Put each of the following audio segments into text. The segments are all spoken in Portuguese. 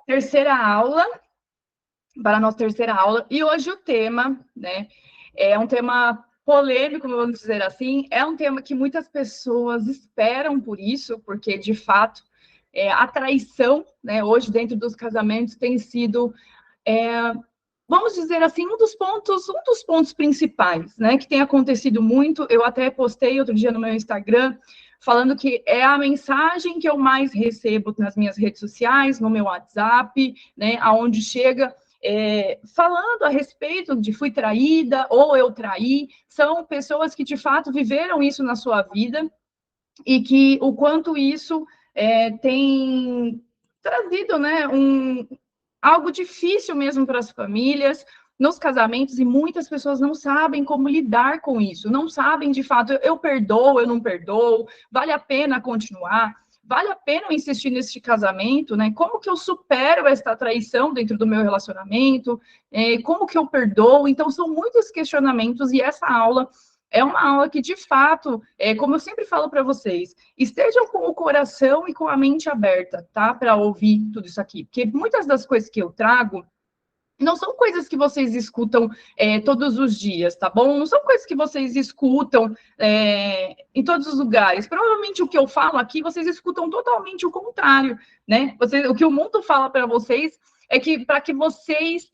terceira aula, para a nossa terceira aula, e hoje o tema, né, é um tema polêmico, vamos dizer assim, é um tema que muitas pessoas esperam por isso, porque, de fato, a traição, né, hoje dentro dos casamentos tem sido, vamos dizer assim, um dos pontos principais, né, que tem acontecido muito. Eu até postei outro dia no meu Instagram, falando que é a mensagem que eu mais recebo nas minhas redes sociais, no meu WhatsApp, né, aonde chega falando a respeito de fui traída ou eu traí, são pessoas que de fato viveram isso na sua vida e que o quanto isso tem trazido, né, algo difícil mesmo para as famílias, nos casamentos, e muitas pessoas não sabem como lidar com isso, não sabem de fato, eu perdoo, eu não perdoo, vale a pena continuar, vale a pena eu insistir nesse casamento, né? Como que eu supero esta traição dentro do meu relacionamento? Como que eu perdoo? Então, são muitos questionamentos, e essa aula é uma aula que, de fato, como eu sempre falo para vocês, estejam com o coração e com a mente aberta, tá? Para ouvir tudo isso aqui. Porque muitas das coisas que eu trago não são coisas que vocês escutam todos os dias, tá bom? Não são coisas que vocês escutam em todos os lugares. Provavelmente o que eu falo aqui, vocês escutam totalmente o contrário, né? O que o mundo fala para vocês é que para que vocês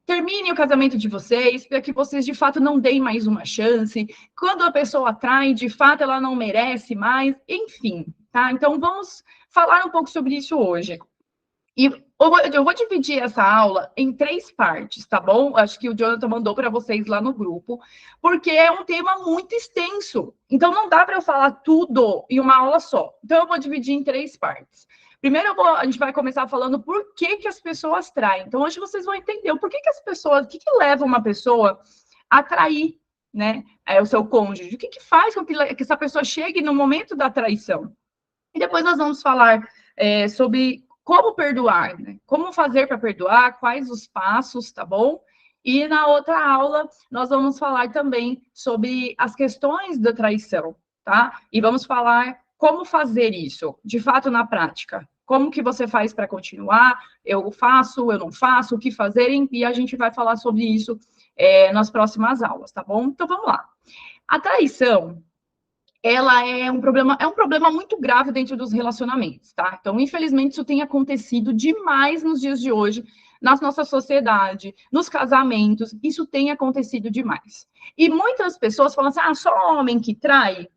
terminem o casamento de vocês, para que vocês, de fato, não deem mais uma chance. Quando a pessoa atrai, de fato, ela não merece mais. Enfim, tá? Então, vamos falar um pouco sobre isso hoje. E eu vou dividir essa aula em 3 partes, tá bom? Acho que o Jonathan mandou para vocês lá no grupo, porque é um tema muito extenso. Então, não dá para eu falar tudo em uma aula só. Então, eu vou dividir em 3 partes. Primeiro, a gente vai começar falando por que as pessoas traem. Então, hoje vocês vão entender o porquê que as pessoas, o que leva uma pessoa a trair, né, o seu cônjuge. O que faz com que essa pessoa chegue no momento da traição. E depois nós vamos falar sobre como perdoar, né? Como fazer para perdoar, quais os passos, tá bom? E na outra aula, nós vamos falar também sobre as questões da traição, tá? E vamos falar como fazer isso, de fato, na prática. Como que você faz para continuar? Eu faço, eu não faço, o que fazer? E a gente vai falar sobre isso nas próximas aulas, tá bom? Então, vamos lá. A traição, ela é um problema muito grave dentro dos relacionamentos, tá? Então, infelizmente, isso tem acontecido demais nos dias de hoje, na nossa sociedade, nos casamentos, isso tem acontecido demais. E muitas pessoas falam assim, só homem que trai?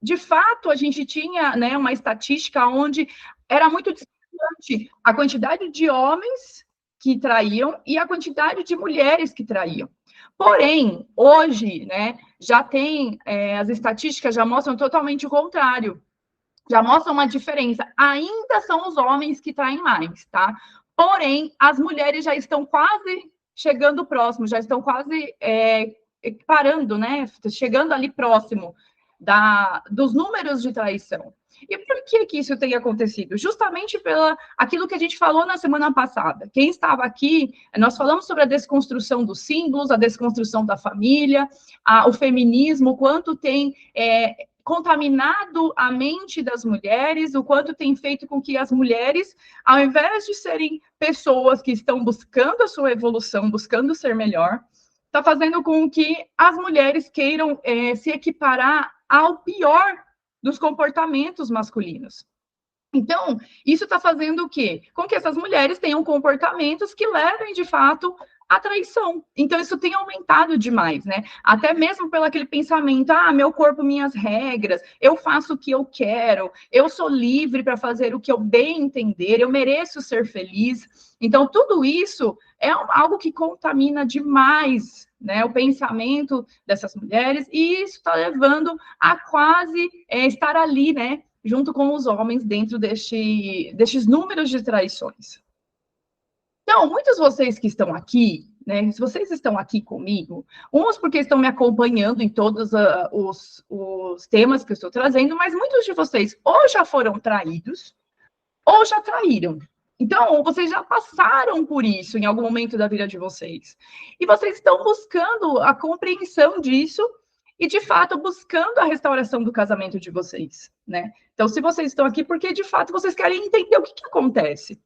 De fato, a gente tinha, né, uma estatística onde era muito distante a quantidade de homens que traíam e a quantidade de mulheres que traíam. Porém, hoje, né, já tem, as estatísticas já mostram totalmente o contrário, já mostram uma diferença. Ainda são os homens que traem mais, tá? Porém, as mulheres já estão quase chegando próximo, já estão quase parando, né? Chegando ali próximo dos números de traição. E por que isso tem acontecido? Justamente pela aquilo que a gente falou na semana passada. Quem estava aqui, nós falamos sobre a desconstrução dos símbolos, a desconstrução da família, o feminismo, quanto tem contaminado a mente das mulheres, o quanto tem feito com que as mulheres, ao invés de serem pessoas que estão buscando a sua evolução, buscando ser melhor, está fazendo com que as mulheres queiram se equiparar ao pior dos comportamentos masculinos. Então, isso está fazendo o quê? Com que essas mulheres tenham comportamentos que levem, de fato, à traição. Então, isso tem aumentado demais, né? Até mesmo pelo aquele pensamento, meu corpo, minhas regras, eu faço o que eu quero, eu sou livre para fazer o que eu bem entender, eu mereço ser feliz. Então, tudo isso é algo que contamina demais, né, o pensamento dessas mulheres, e isso está levando a quase estar ali, né, junto com os homens dentro destes números de traições. Então, muitos de vocês que estão aqui, né, se vocês estão aqui comigo, uns porque estão me acompanhando em todos os temas que eu estou trazendo, mas muitos de vocês ou já foram traídos, ou já traíram. Então, vocês já passaram por isso em algum momento da vida de vocês. E vocês estão buscando a compreensão disso e, de fato, buscando a restauração do casamento de vocês, né? Então, se vocês estão aqui, porque, de fato, vocês querem entender o que acontece.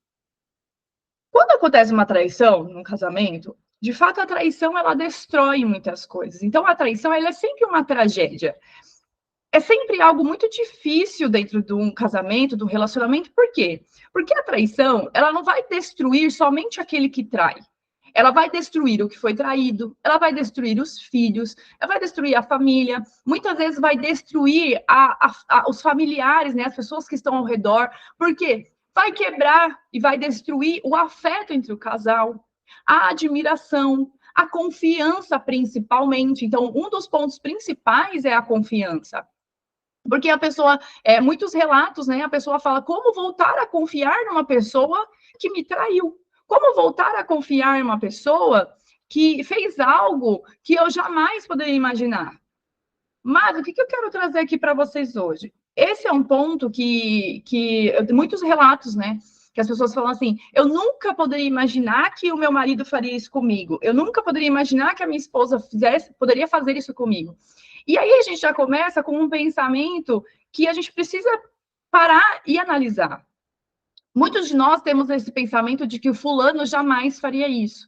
acontece uma traição num casamento, de fato a traição ela destrói muitas coisas. Então a traição ela é sempre uma tragédia. É sempre algo muito difícil dentro de um casamento, de um relacionamento. Por quê? Porque a traição, ela não vai destruir somente aquele que trai. Ela vai destruir o que foi traído, ela vai destruir os filhos, ela vai destruir a família, muitas vezes vai destruir os familiares, né, as pessoas que estão ao redor. Por quê? Vai quebrar e vai destruir o afeto entre o casal, a admiração, a confiança, principalmente. Então, um dos pontos principais é a confiança. Porque a pessoa, muitos relatos, né? A pessoa fala, como voltar a confiar numa pessoa que me traiu? Como voltar a confiar em uma pessoa que fez algo que eu jamais poderia imaginar? Mas o que eu quero trazer aqui para vocês hoje? Esse é um ponto que muitos relatos, né? Que as pessoas falam assim, eu nunca poderia imaginar que o meu marido faria isso comigo. Eu nunca poderia imaginar que a minha esposa poderia fazer isso comigo. E aí a gente já começa com um pensamento que a gente precisa parar e analisar. Muitos de nós temos esse pensamento de que o fulano jamais faria isso.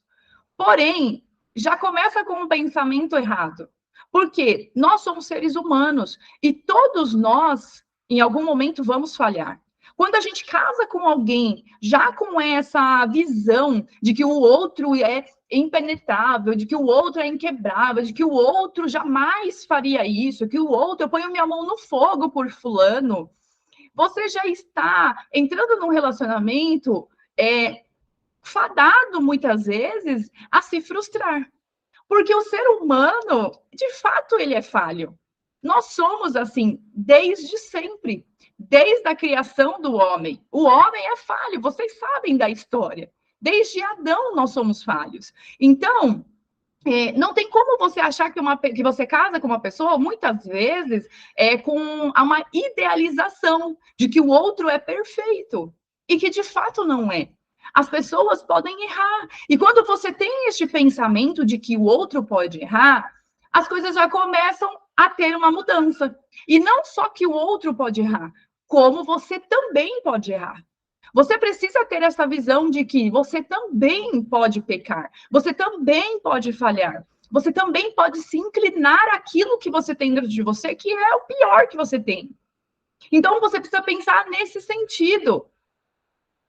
Porém, já começa com um pensamento errado. Porque nós somos seres humanos e todos nós, em algum momento, vamos falhar. Quando a gente casa com alguém, já com essa visão de que o outro é impenetrável, de que o outro é inquebrável, de que o outro jamais faria isso, que o outro, eu ponho minha mão no fogo por fulano, você já está entrando num relacionamento fadado, muitas vezes, a se frustrar. Porque o ser humano, de fato, ele é falho. Nós somos assim desde sempre, desde a criação do homem. O homem é falho, vocês sabem da história. Desde Adão nós somos falhos. Então, não tem como você achar que você casa com uma pessoa, muitas vezes, com uma idealização de que o outro é perfeito. E que, de fato, não é. As pessoas podem errar. E quando você tem este pensamento de que o outro pode errar, as coisas já começam a ter uma mudança. E não só que o outro pode errar, como você também pode errar. Você precisa ter essa visão de que você também pode pecar, você também pode falhar, você também pode se inclinar àquilo que você tem dentro de você, que é o pior que você tem. Então, você precisa pensar nesse sentido.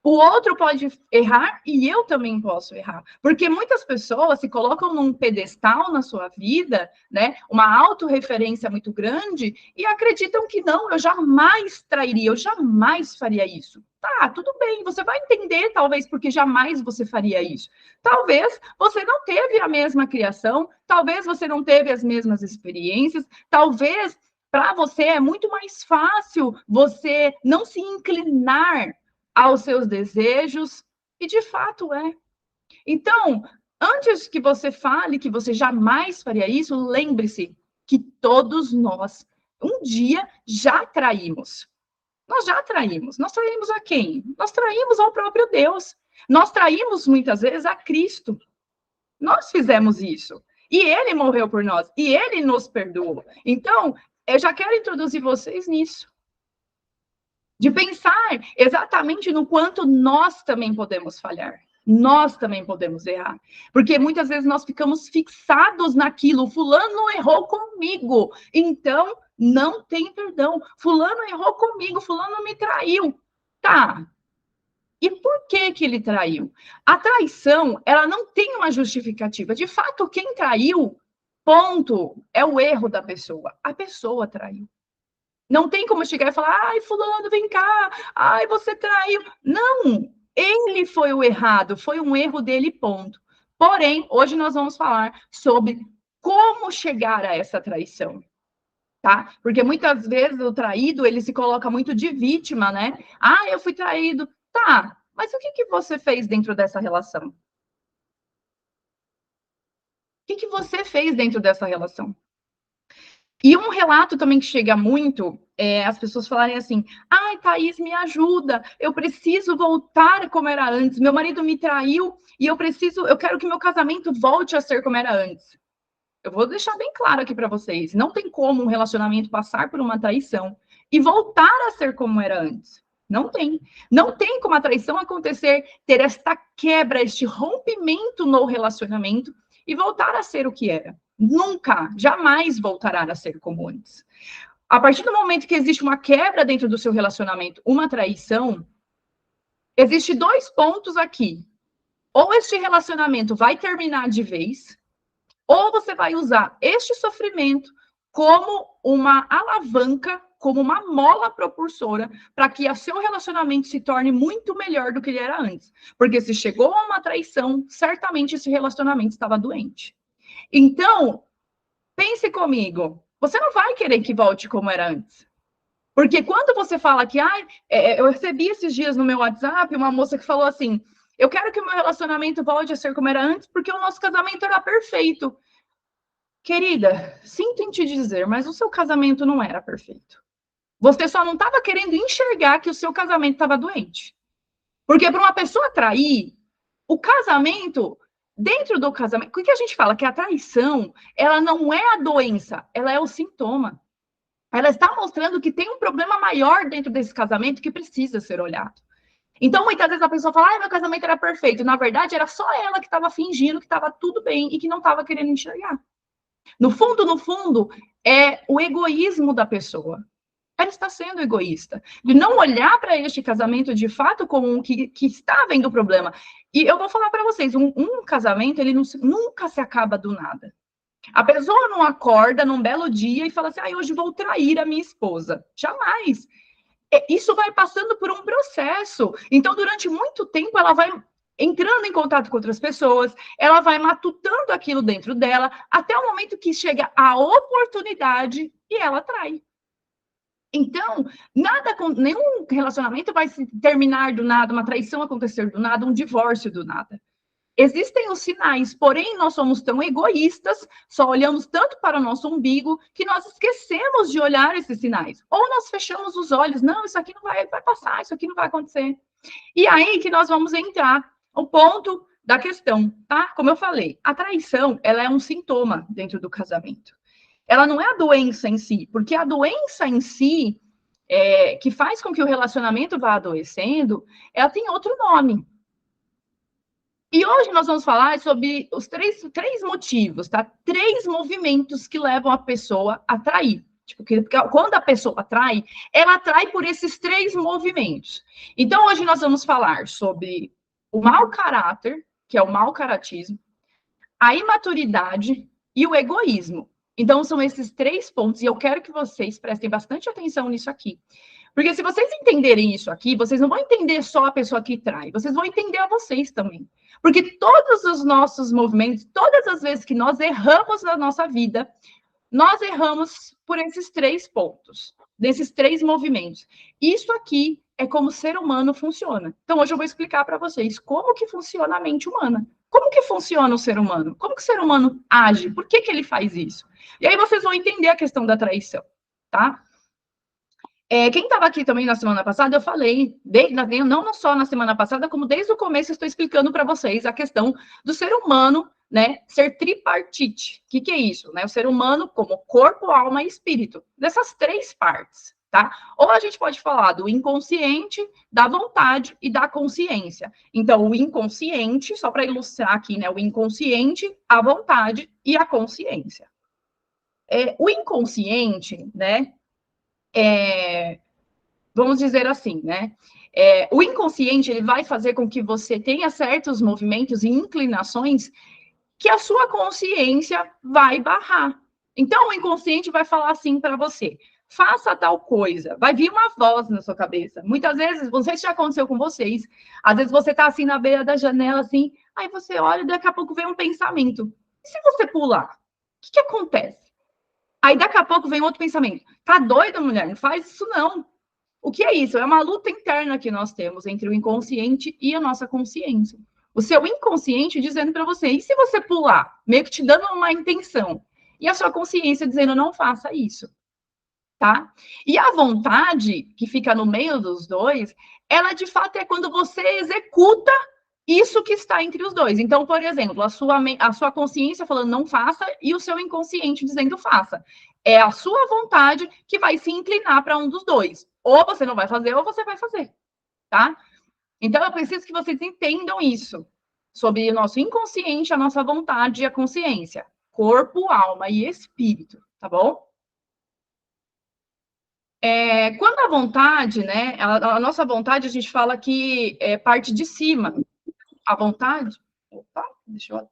O outro pode errar e eu também posso errar. Porque muitas pessoas se colocam num pedestal na sua vida, né? Uma autorreferência muito grande e acreditam que não, eu jamais trairia, eu jamais faria isso. Tá, tudo bem, você vai entender talvez porque jamais você faria isso. Talvez você não teve a mesma criação, talvez você não teve as mesmas experiências, talvez para você é muito mais fácil você não se inclinar aos seus desejos, e de fato é. Então, antes que você fale que você jamais faria isso, lembre-se que todos nós, um dia, já traímos. Nós já traímos. Nós traímos a quem? Nós traímos ao próprio Deus. Nós traímos, muitas vezes, a Cristo. Nós fizemos isso. E Ele morreu por nós. E Ele nos perdoou. Então, eu já quero introduzir vocês nisso. De pensar exatamente no quanto nós também podemos falhar. Nós também podemos errar. Porque muitas vezes nós ficamos fixados naquilo. Fulano errou comigo, então não tem perdão. Fulano errou comigo, fulano me traiu. Tá. E por que que ele traiu? A traição, ela não tem uma justificativa. De fato, quem traiu, ponto, é o erro da pessoa. A pessoa traiu. Não tem como chegar e falar, ai, fulano, vem cá, ai, você traiu. Não, ele foi o errado, foi um erro dele, ponto. Porém, hoje nós vamos falar sobre como chegar a essa traição, tá? Porque muitas vezes o traído, ele se coloca muito de vítima, né? Ah, eu fui traído. Tá, mas o que você fez dentro dessa relação? O que você fez dentro dessa relação? E um relato também que chega muito, as pessoas falarem assim, ai, Thaís, me ajuda, eu preciso voltar como era antes, meu marido me traiu e eu quero que meu casamento volte a ser como era antes. Eu vou deixar bem claro aqui para vocês, não tem como um relacionamento passar por uma traição e voltar a ser como era antes. Não tem. Não tem como a traição acontecer, ter esta quebra, este rompimento no relacionamento e voltar a ser o que era. Nunca, jamais voltará a ser como antes. A partir do momento que existe uma quebra dentro do seu relacionamento, uma traição, existe 2 pontos aqui. Ou este relacionamento vai terminar de vez, ou você vai usar este sofrimento como uma alavanca, como uma mola propulsora, para que o seu relacionamento se torne muito melhor do que ele era antes. Porque se chegou a uma traição, certamente esse relacionamento estava doente. Então, pense comigo, você não vai querer que volte como era antes. Porque quando você fala que, eu recebi esses dias no meu WhatsApp uma moça que falou assim, eu quero que o meu relacionamento volte a ser como era antes, porque o nosso casamento era perfeito. Querida, sinto em te dizer, mas o seu casamento não era perfeito. Você só não estava querendo enxergar que o seu casamento estava doente. Porque para uma pessoa trair, o casamento, dentro do casamento, o que a gente fala? Que a traição, ela não é a doença, ela é o sintoma. Ela está mostrando que tem um problema maior dentro desse casamento que precisa ser olhado. Então, muitas vezes a pessoa fala, meu casamento era perfeito. Na verdade, era só ela que estava fingindo que estava tudo bem e que não estava querendo enxergar. No fundo, é o egoísmo da pessoa. Ela está sendo egoísta. De não olhar para este casamento de fato como um que está havendo o problema. E eu vou falar para vocês, um casamento, ele nunca se acaba do nada. A pessoa não acorda num belo dia e fala assim, hoje vou trair a minha esposa. Jamais. Isso vai passando por um processo. Então, durante muito tempo, ela vai entrando em contato com outras pessoas, ela vai matutando aquilo dentro dela, até o momento que chega a oportunidade e ela trai. Então, nenhum relacionamento vai se terminar do nada, uma traição acontecer do nada, um divórcio do nada. Existem os sinais, porém nós somos tão egoístas, só olhamos tanto para o nosso umbigo, que nós esquecemos de olhar esses sinais. Ou nós fechamos os olhos, não, isso aqui não vai passar, isso aqui não vai acontecer. E aí que nós vamos entrar o ponto da questão, tá? Como eu falei, a traição, ela é um sintoma dentro do casamento. Ela não é a doença em si, porque a doença em si, que faz com que o relacionamento vá adoecendo, ela tem outro nome. E hoje nós vamos falar sobre os três motivos, tá? 3 movimentos que levam a pessoa a trair. Porque quando a pessoa atrai, ela atrai por esses 3 movimentos. Então, hoje nós vamos falar sobre o mau caráter, que é o mau caratismo, a imaturidade e o egoísmo. Então, são esses 3 pontos, e eu quero que vocês prestem bastante atenção nisso aqui. Porque se vocês entenderem isso aqui, vocês não vão entender só a pessoa que trai, vocês vão entender a vocês também. Porque todos os nossos movimentos, todas as vezes que nós erramos na nossa vida, nós erramos por esses 3 pontos, desses 3 movimentos. Isso aqui é como o ser humano funciona. Então, hoje eu vou explicar para vocês como que funciona a mente humana. Como que funciona o ser humano? Como que o ser humano age? Por que ele faz isso? E aí vocês vão entender a questão da traição, tá? Quem estava aqui também na semana passada, eu falei, não só na semana passada, como desde o começo eu estou explicando para vocês a questão do ser humano, né, ser tripartite. O que é isso? Né? O ser humano como corpo, alma e espírito. Dessas 3 partes, tá? Ou a gente pode falar do inconsciente, da vontade e da consciência. Então, o inconsciente, só para ilustrar aqui, né, o inconsciente, a vontade e a consciência. O inconsciente, né, vamos dizer assim, né? O inconsciente, ele vai fazer com que você tenha certos movimentos e inclinações que a sua consciência vai barrar. Então, o inconsciente vai falar assim para você, faça tal coisa. Vai vir uma voz na sua cabeça. Muitas vezes, não sei se já aconteceu com vocês, às vezes você está assim na beira da janela, assim, aí você olha e daqui a pouco vem um pensamento. E se você pular? O que acontece? Aí daqui a pouco vem outro pensamento. Tá doida, mulher? Não faz isso, não. O que é isso? É uma luta interna que nós temos entre o inconsciente e a nossa consciência. O seu inconsciente dizendo para você, e se você pular? Meio que te dando uma intenção. E a sua consciência dizendo, não faça isso. Tá? E a vontade, que fica no meio dos dois, ela de fato é quando você executa isso que está entre os dois. Então, por exemplo, a sua consciência falando não faça e o seu inconsciente dizendo faça. É a sua vontade que vai se inclinar para um dos dois. Ou você não vai fazer, ou você vai fazer. tá? Então, eu preciso que vocês entendam isso, sobre o nosso inconsciente, a nossa vontade e a consciência. Corpo, alma e espírito, tá bom? Quando a vontade, né? A nossa vontade, a gente fala que é parte de cima. A vontade. Opa, deixa eu.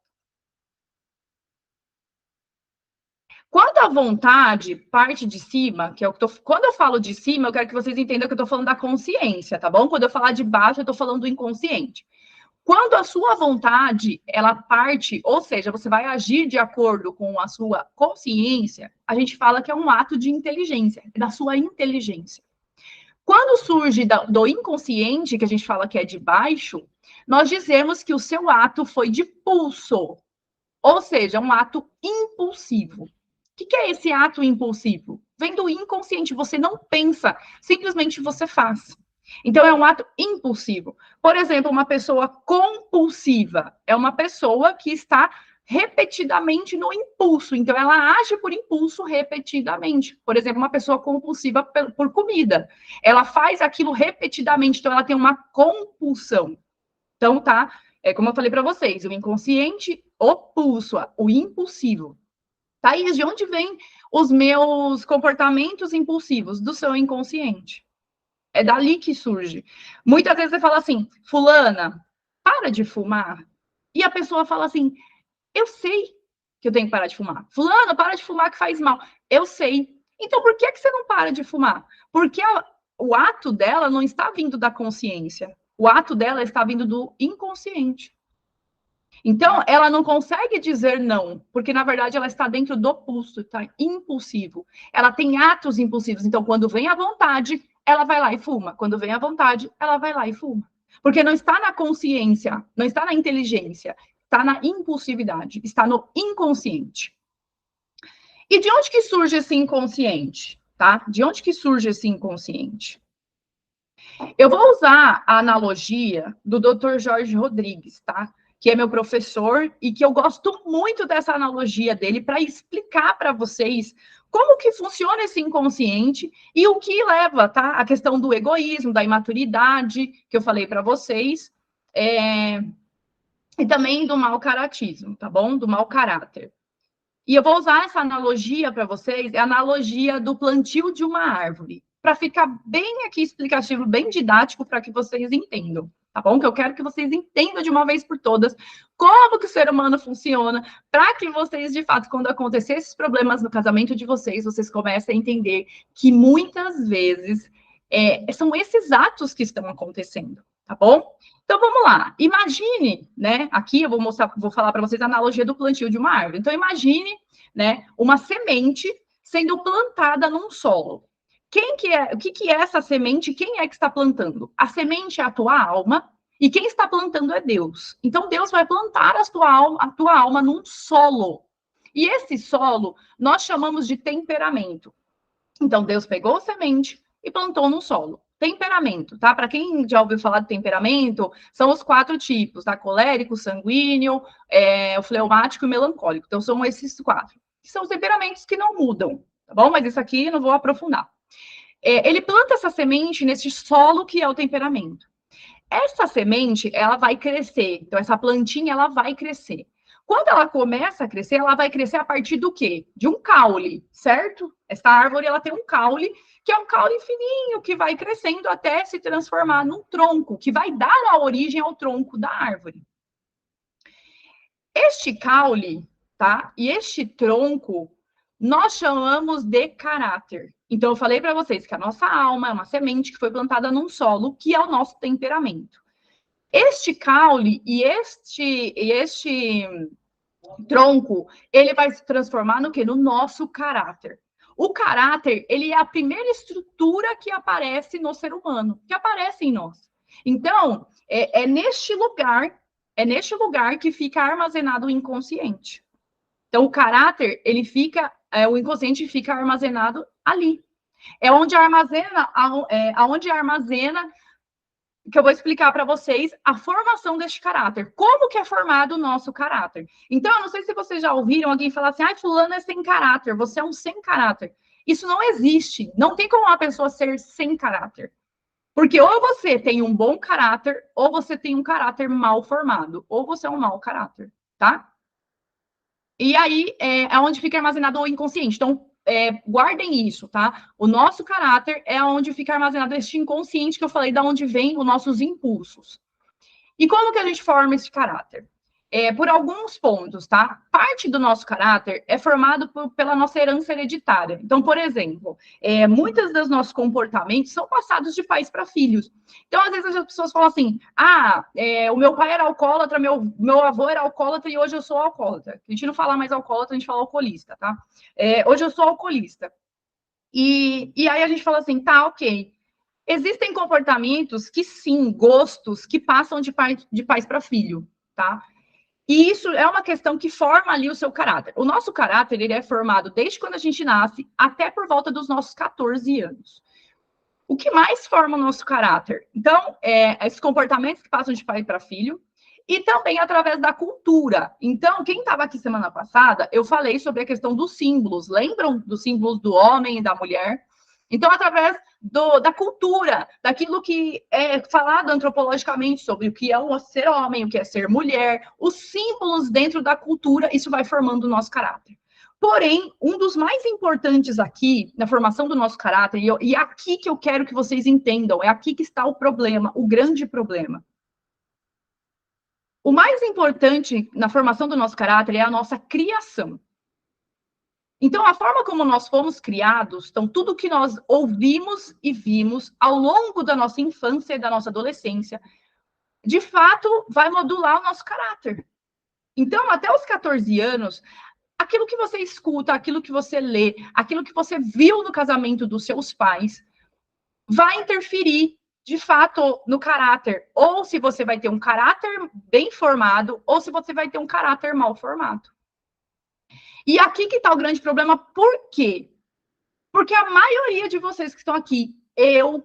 Quando a vontade parte de cima, que é o que quando eu falo de cima, eu quero que vocês entendam que eu estou falando da consciência, tá bom? Quando eu falar de baixo, eu estou falando do inconsciente. Quando a sua vontade, ela parte, ou seja, você vai agir de acordo com a sua consciência, a gente fala que é um ato de inteligência, da sua inteligência. Quando surge do inconsciente, que a gente fala que é de baixo, nós dizemos que o seu ato foi de pulso, ou seja, um ato impulsivo. O que é esse ato impulsivo? Vem do inconsciente, você não pensa, simplesmente você faz. Então, é um ato impulsivo. Por exemplo, uma pessoa compulsiva é uma pessoa que está repetidamente no impulso. Então, ela age por impulso repetidamente. Por exemplo, uma pessoa compulsiva por comida. Ela faz aquilo repetidamente, então ela tem uma compulsão. Então, tá? É como eu falei para vocês, o inconsciente, o pulso, o impulsivo. Thaís, de onde vêm os meus comportamentos impulsivos? Do seu inconsciente. É dali que surge. Muitas vezes você fala assim, fulana, para de fumar. E a pessoa fala assim, eu sei que eu tenho que parar de fumar. Fulano, para de fumar que faz mal. Eu sei. Então, por que você não para de fumar? Porque o ato dela não está vindo da consciência. O ato dela está vindo do inconsciente. Então, ela não consegue dizer não, porque, na verdade, ela está dentro do pulso, está impulsivo. Ela tem atos impulsivos. Então, quando vem a vontade, ela vai lá e fuma. Quando vem a vontade, ela vai lá e fuma. Porque não está na consciência, não está na inteligência, está na impulsividade, está no inconsciente. E de onde que surge esse inconsciente? Tá? De onde que surge esse inconsciente? Eu vou usar a analogia do Dr. Jorge Rodrigues, tá? Que é meu professor e que eu gosto muito dessa analogia dele para explicar para vocês como que funciona esse inconsciente e o que leva, tá? A questão do egoísmo, da imaturidade, que eu falei para vocês, e também do mau caratismo, tá bom? Do mau caráter. E eu vou usar essa analogia para vocês, é a analogia do plantio de uma árvore, para ficar bem aqui explicativo, bem didático, para que vocês entendam, tá bom? Que eu quero que vocês entendam de uma vez por todas como que o ser humano funciona, para que vocês, de fato, quando acontecer esses problemas no casamento de vocês, vocês comecem a entender que muitas vezes são esses atos que estão acontecendo, tá bom? Então, vamos lá. Imagine, né? Aqui eu vou falar para vocês a analogia do plantio de uma árvore. Então, imagine, né, uma semente sendo plantada num solo. O que é essa semente? Quem é que está plantando? A semente é a tua alma e quem está plantando é Deus. Então, Deus vai plantar a tua alma num solo. E esse solo nós chamamos de temperamento. Então, Deus pegou a semente e plantou no solo. Temperamento, tá? Para quem já ouviu falar de temperamento, são os 4 tipos, tá? Colérico, sanguíneo, o fleumático e o melancólico. Então, são esses 4. Que são os temperamentos que não mudam, tá bom? Mas isso aqui eu não vou aprofundar. Ele planta essa semente nesse solo que é o temperamento. Essa semente, ela vai crescer. Então, essa plantinha, ela vai crescer. Quando ela começa a crescer, ela vai crescer a partir do quê? De um caule, certo? Essa árvore, ela tem um caule, que é um caule fininho, que vai crescendo até se transformar num tronco, que vai dar a origem ao tronco da árvore. Este caule, tá? E este tronco, nós chamamos de caráter. Então, eu falei para vocês que a nossa alma é uma semente que foi plantada num solo, que é o nosso temperamento. Este caule e este tronco, ele vai se transformar no quê? No nosso caráter. O caráter, ele é a primeira estrutura que aparece no ser humano, que aparece em nós. Então, é neste lugar que fica armazenado o inconsciente. Então, o caráter, ele fica, o inconsciente fica armazenado ali. É onde armazena, que eu vou explicar para vocês a formação deste caráter. Como que é formado o nosso caráter? Então, eu não sei se vocês já ouviram alguém falar assim, fulano é sem caráter, você é um sem caráter. Isso não existe. Não tem como uma pessoa ser sem caráter. Porque ou você tem um bom caráter, ou você tem um caráter mal formado, ou você é um mau caráter, tá? E aí é onde fica armazenado o inconsciente. Então, guardem isso, tá? O nosso caráter é onde fica armazenado este inconsciente que eu falei, da onde vem os nossos impulsos. E como que a gente forma esse caráter? Por alguns pontos, tá? Parte do nosso caráter é formado pela nossa herança hereditária. Então, por exemplo, muitos dos nossos comportamentos são passados de pais para filhos. Então, às vezes as pessoas falam assim: o meu pai era alcoólatra, meu avô era alcoólatra e hoje eu sou alcoólatra. A gente não fala mais alcoólatra, a gente fala alcoolista, tá? Hoje eu sou alcoolista. E aí a gente fala assim: tá, ok. Existem comportamentos que sim, gostos que passam de pais para filho, tá? E isso é uma questão que forma ali o seu caráter. O nosso caráter, ele é formado desde quando a gente nasce até por volta dos nossos 14 anos. O que mais forma o nosso caráter? Então, esses comportamentos que passam de pai para filho e também através da cultura. Então, quem estava aqui semana passada, eu falei sobre a questão dos símbolos. Lembram dos símbolos do homem e da mulher? Então, através da cultura, daquilo que é falado antropologicamente sobre o que é ser homem, o que é ser mulher, os símbolos dentro da cultura, isso vai formando o nosso caráter. Porém, um dos mais importantes aqui, na formação do nosso caráter, e aqui que eu quero que vocês entendam, é aqui que está o problema, o grande problema. O mais importante na formação do nosso caráter é a nossa criação. Então, a forma como nós fomos criados, então, tudo que nós ouvimos e vimos ao longo da nossa infância e da nossa adolescência, de fato, vai modular o nosso caráter. Então, até os 14 anos, aquilo que você escuta, aquilo que você lê, aquilo que você viu no casamento dos seus pais, vai interferir, de fato, no caráter. Ou se você vai ter um caráter bem formado, ou se você vai ter um caráter mal formado. E aqui que está o grande problema. Por quê? Porque a maioria de vocês que estão aqui, eu,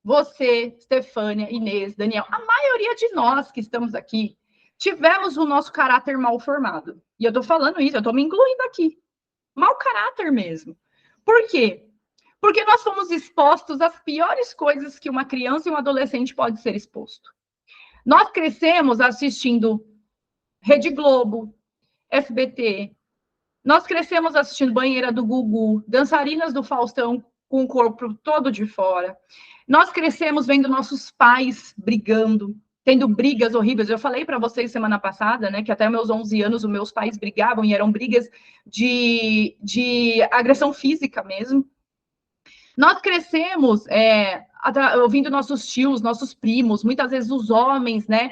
você, Stefânia, Inês, Daniel, a maioria de nós que estamos aqui, tivemos o nosso caráter mal formado. E eu estou falando isso, eu estou me incluindo aqui. Mau caráter mesmo. Por quê? Porque nós fomos expostos às piores coisas que uma criança e um adolescente pode ser exposto. Nós crescemos assistindo Rede Globo, SBT, nós crescemos assistindo Banheira do Gugu, dançarinas do Faustão com o corpo todo de fora. Nós crescemos vendo nossos pais brigando, tendo brigas horríveis. Eu falei para vocês semana passada, né, que até meus 11 anos os meus pais brigavam e eram brigas de agressão física mesmo. Nós crescemos ouvindo nossos tios, nossos primos, muitas vezes os homens, né,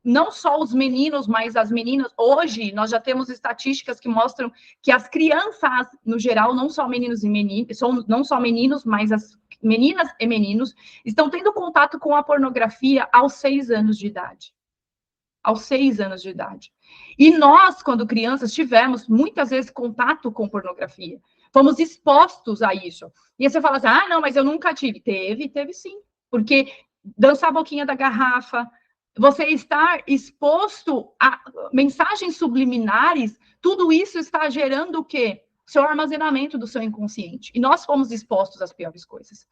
não só os meninos, mas as meninas. Hoje, nós já temos estatísticas que mostram que as crianças, no geral, não só meninos e meninas, não só meninos, mas as meninas e meninos, estão tendo contato com a pornografia aos 6 anos de idade. Aos 6 anos de idade. E nós, quando crianças, tivemos, muitas vezes, contato com pornografia. Fomos expostos a isso. E aí você fala assim, não, mas eu nunca tive. Teve sim. Porque dançar a boquinha da garrafa, você estar exposto a mensagens subliminares, tudo isso está gerando o quê? Seu armazenamento do seu inconsciente. E nós fomos expostos às piores coisas.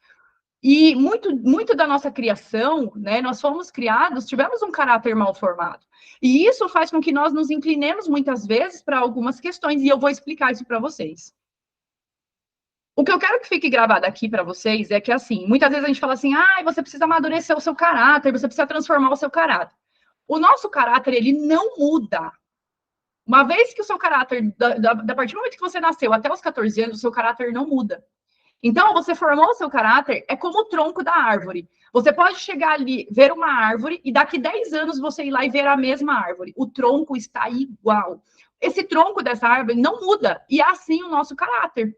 E muito da nossa criação, né, nós fomos criados, tivemos um caráter mal formado. E isso faz com que nós nos inclinemos muitas vezes para algumas questões, e eu vou explicar isso para vocês. O que eu quero que fique gravado aqui para vocês é que, assim, muitas vezes a gente fala assim, você precisa amadurecer o seu caráter, você precisa transformar o seu caráter. O nosso caráter, ele não muda. Uma vez que o seu caráter, da partir do momento que você nasceu até os 14 anos, o seu caráter não muda. Então, você formou o seu caráter, é como o tronco da árvore. Você pode chegar ali, ver uma árvore, e daqui 10 anos você ir lá e ver a mesma árvore. O tronco está igual. Esse tronco dessa árvore não muda, e é assim o nosso caráter.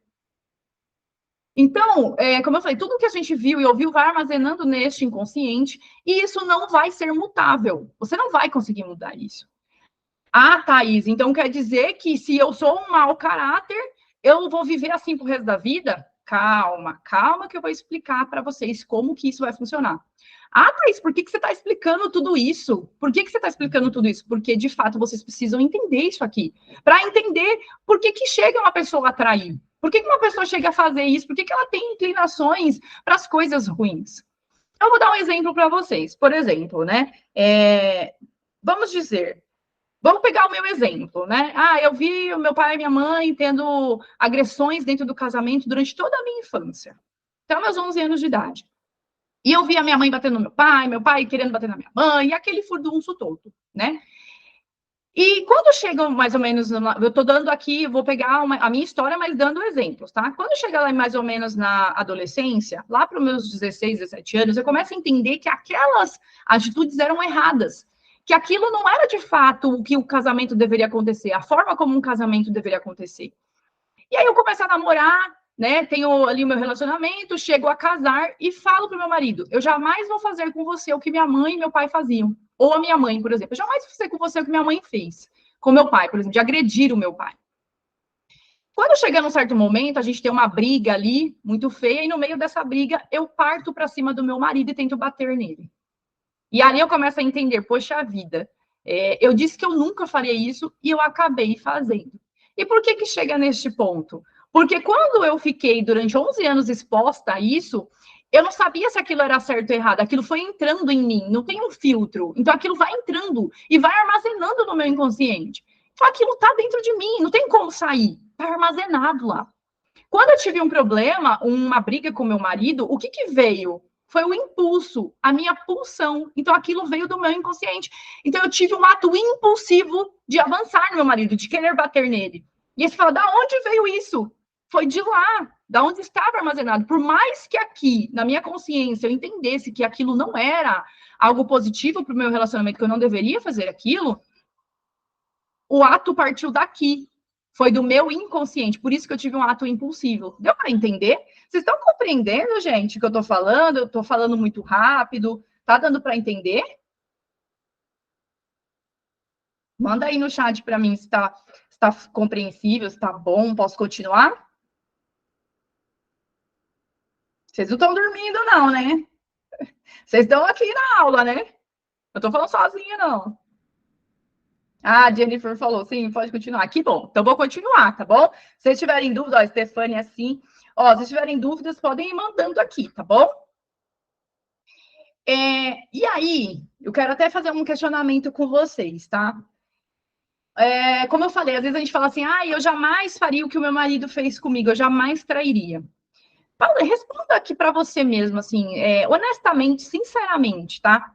Então, como eu falei, tudo que a gente viu e ouviu vai armazenando neste inconsciente, e isso não vai ser mutável. Você não vai conseguir mudar isso. Thaís, então quer dizer que se eu sou um mau caráter, eu vou viver assim pro resto da vida? Calma que eu vou explicar para vocês como que isso vai funcionar. Thaís, por que você está explicando tudo isso? Por que você está explicando tudo isso? Porque, de fato, vocês precisam entender isso aqui. Para entender por que chega uma pessoa a trair. Por que uma pessoa chega a fazer isso? Por que ela tem inclinações para as coisas ruins? Eu vou dar um exemplo para vocês. Por exemplo, né? Vamos dizer, vamos pegar o meu exemplo, né? Eu vi o meu pai e minha mãe tendo agressões dentro do casamento durante toda a minha infância, até meus 11 anos de idade. E eu vi a minha mãe batendo no meu pai querendo bater na minha mãe, e aquele furdunço todo, né? E quando chega mais ou menos, eu estou dando aqui, vou pegar a minha história, mas dando exemplos, tá? Quando chega lá mais ou menos na adolescência, lá para os meus 16, 17 anos, eu começo a entender que aquelas atitudes eram erradas, que aquilo não era de fato o que o casamento deveria acontecer, a forma como um casamento deveria acontecer. E aí eu começo a namorar, né? Tenho ali o meu relacionamento, chego a casar e falo para o meu marido: eu jamais vou fazer com você o que minha mãe e meu pai faziam. Ou a minha mãe, por exemplo. Eu jamais vou fazer com você o que minha mãe fez. Com meu pai, por exemplo, de agredir o meu pai. Quando chega num certo momento, a gente tem uma briga ali, muito feia, e no meio dessa briga, eu parto para cima do meu marido e tento bater nele. E ali eu começo a entender, poxa vida, eu disse que eu nunca faria isso e eu acabei fazendo. E por que chega neste ponto? Porque quando eu fiquei durante 11 anos exposta a isso, eu não sabia se aquilo era certo ou errado. Aquilo foi entrando em mim, não tem um filtro. Então aquilo vai entrando e vai armazenando no meu inconsciente. Então aquilo está dentro de mim, não tem como sair. Está armazenado lá. Quando eu tive um problema, uma briga com meu marido, o que veio? Foi o impulso, a minha pulsão. Então, aquilo veio do meu inconsciente. Então, eu tive um ato impulsivo de avançar no meu marido, de querer bater nele. E você fala, da onde veio isso? Foi de lá, da onde estava armazenado. Por mais que aqui, na minha consciência, eu entendesse que aquilo não era algo positivo para o meu relacionamento, que eu não deveria fazer aquilo, o ato partiu daqui. Foi do meu inconsciente, por isso que eu tive um ato impulsivo. Deu para entender? Vocês estão compreendendo, gente, o que eu estou falando? Eu estou falando muito rápido. Tá dando para entender? Manda aí no chat para mim se está compreensível, se está bom, posso continuar? Vocês não estão dormindo, não, né? Vocês estão aqui na aula, né? Eu estou falando sozinha, não. A Jennifer falou, sim, pode continuar. Que bom. Então, vou continuar, tá bom? Se vocês tiverem dúvida, ó, Stefania, assim. Ó, se vocês tiverem dúvidas, podem ir mandando aqui, tá bom? E aí, eu quero até fazer um questionamento com vocês, tá? Como eu falei, às vezes a gente fala assim, eu jamais faria o que o meu marido fez comigo, eu jamais trairia. Paula, responda aqui para você mesmo, assim, honestamente, sinceramente, tá?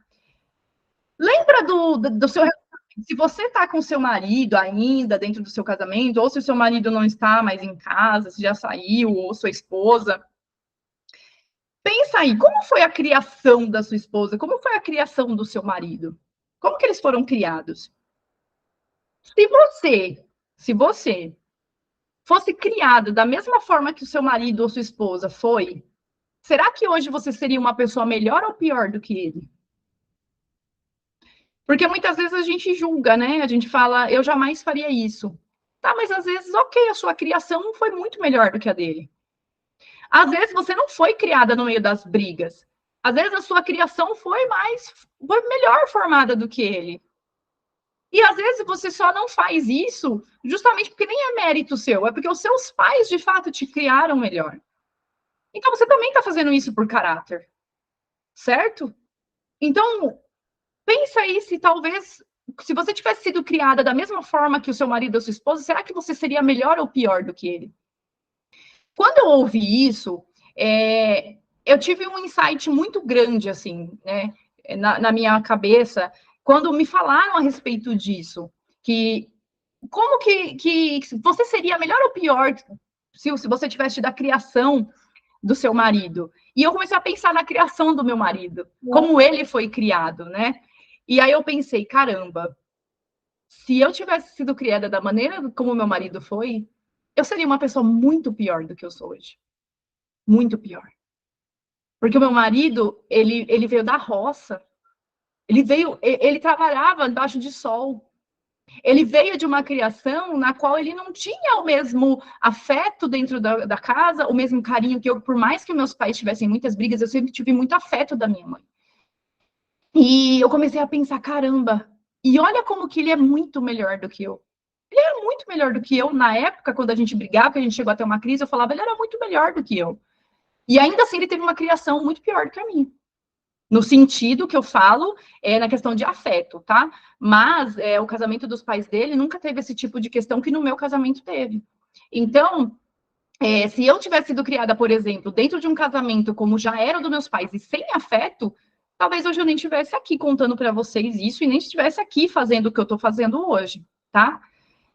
Lembra do seu. Se você está com seu marido ainda dentro do seu casamento, ou se o seu marido não está mais em casa, se já saiu, ou sua esposa, pensa aí, como foi a criação da sua esposa? Como foi a criação do seu marido? Como que eles foram criados? Se você fosse criado da mesma forma que o seu marido ou sua esposa foi, será que hoje você seria uma pessoa melhor ou pior do que ele? Porque muitas vezes a gente julga, né? A gente fala, eu jamais faria isso. Tá, mas às vezes, ok, a sua criação foi muito melhor do que a dele. Às vezes você não foi criada no meio das brigas. Às vezes a sua criação foi melhor formada do que ele. E às vezes você só não faz isso justamente porque nem é mérito seu, é porque os seus pais de fato te criaram melhor. Então você também está fazendo isso por caráter, certo? Então, pensa aí se talvez, se você tivesse sido criada da mesma forma que o seu marido ou sua esposa, será que você seria melhor ou pior do que ele? Quando eu ouvi isso, eu tive um insight muito grande, assim, né, na minha cabeça, quando me falaram a respeito disso, que como que você seria melhor ou pior se você tivesse tido a criação do seu marido? E eu comecei a pensar na criação do meu marido, como ele foi criado, né? E aí eu pensei, caramba, se eu tivesse sido criada da maneira como meu marido foi, eu seria uma pessoa muito pior do que eu sou hoje. Muito pior. Porque o meu marido, ele veio da roça. Ele trabalhava debaixo de sol. Ele veio de uma criação na qual ele não tinha o mesmo afeto dentro da casa, o mesmo carinho que eu, por mais que meus pais tivessem muitas brigas, eu sempre tive muito afeto da minha mãe. E eu comecei a pensar, caramba, e olha como que ele é muito melhor do que eu. Ele era muito melhor do que eu na época, quando a gente brigava, que a gente chegou a ter uma crise, eu falava, ele era muito melhor do que eu. E ainda assim ele teve uma criação muito pior do que a minha. No sentido que eu falo, na questão de afeto, tá? Mas o casamento dos pais dele nunca teve esse tipo de questão que no meu casamento teve. Então, se eu tivesse sido criada, por exemplo, dentro de um casamento como já era dos meus pais e sem afeto, talvez hoje eu nem estivesse aqui contando para vocês isso e nem estivesse aqui fazendo o que eu estou fazendo hoje, tá?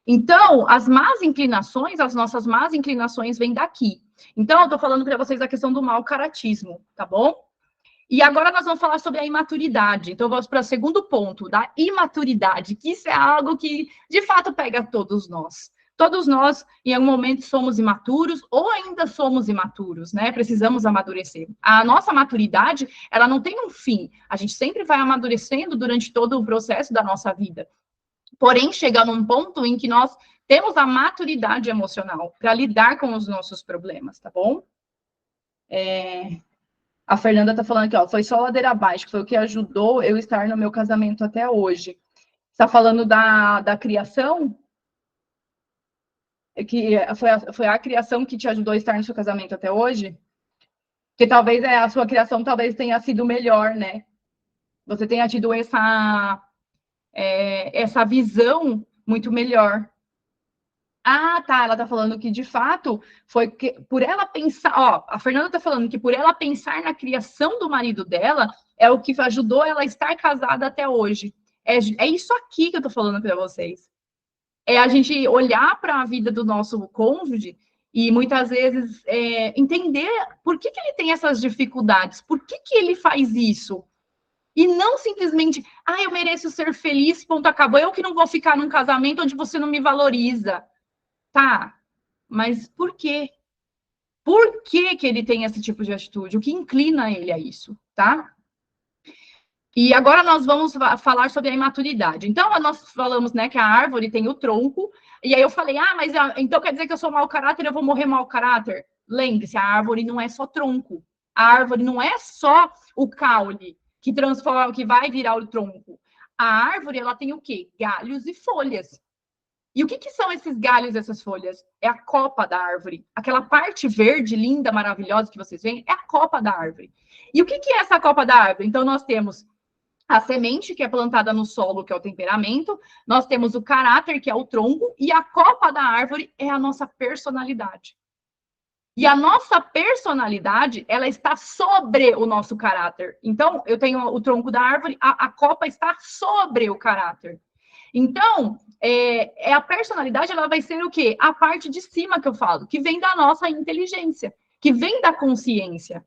Então, as más inclinações, as nossas más inclinações vêm daqui. Então, eu estou falando para vocês a questão do mau caratismo, tá bom? E agora nós vamos falar sobre a imaturidade. Então, vamos para o segundo ponto, da imaturidade, que isso é algo que, de fato, pega todos nós. Todos nós, em algum momento, somos imaturos ou ainda somos imaturos, né? Precisamos amadurecer. A nossa maturidade, ela não tem um fim. A gente sempre vai amadurecendo durante todo o processo da nossa vida. Porém, chega num ponto em que nós temos a maturidade emocional para lidar com os nossos problemas, tá bom? A Fernanda está falando aqui, ó, foi só ladeira abaixo, que foi o que ajudou eu estar no meu casamento até hoje. Está falando da criação? Que foi a criação que te ajudou a estar no seu casamento até hoje? Porque talvez a sua criação talvez tenha sido melhor, né? Você tenha tido essa visão muito melhor. Ah, tá. Ela tá falando que, de fato, foi que, por ela pensar. Ó, a Fernanda tá falando que por ela pensar na criação do marido dela, é o que ajudou ela a estar casada até hoje. É isso aqui que eu tô falando para vocês. É a gente olhar para a vida do nosso cônjuge e muitas vezes entender por que ele tem essas dificuldades, por que ele faz isso. E não simplesmente, eu mereço ser feliz, ponto, acabou. Eu que não vou ficar num casamento onde você não me valoriza. Tá, mas por quê? Por que ele tem esse tipo de atitude? O que inclina ele a isso, tá? E agora nós vamos falar sobre a imaturidade. Então, nós falamos, né, que a árvore tem o tronco, e aí eu falei, mas então quer dizer que eu sou mau caráter, eu vou morrer mau caráter? Lembre-se, a árvore não é só tronco. A árvore não é só o caule que transforma, que vai virar o tronco. A árvore, ela tem o quê? Galhos e folhas. E o que são esses galhos, essas folhas? É a copa da árvore. Aquela parte verde, linda, maravilhosa que vocês veem, é a copa da árvore. E o que é essa copa da árvore? Então, nós temos a semente, que é plantada no solo, que é o temperamento. Nós temos o caráter, que é o tronco. E a copa da árvore é a nossa personalidade. E a nossa personalidade, ela está sobre o nosso caráter. Então, eu tenho o tronco da árvore, a copa está sobre o caráter. Então, a personalidade, ela vai ser o quê? A parte de cima que eu falo, que vem da nossa inteligência, que vem da consciência.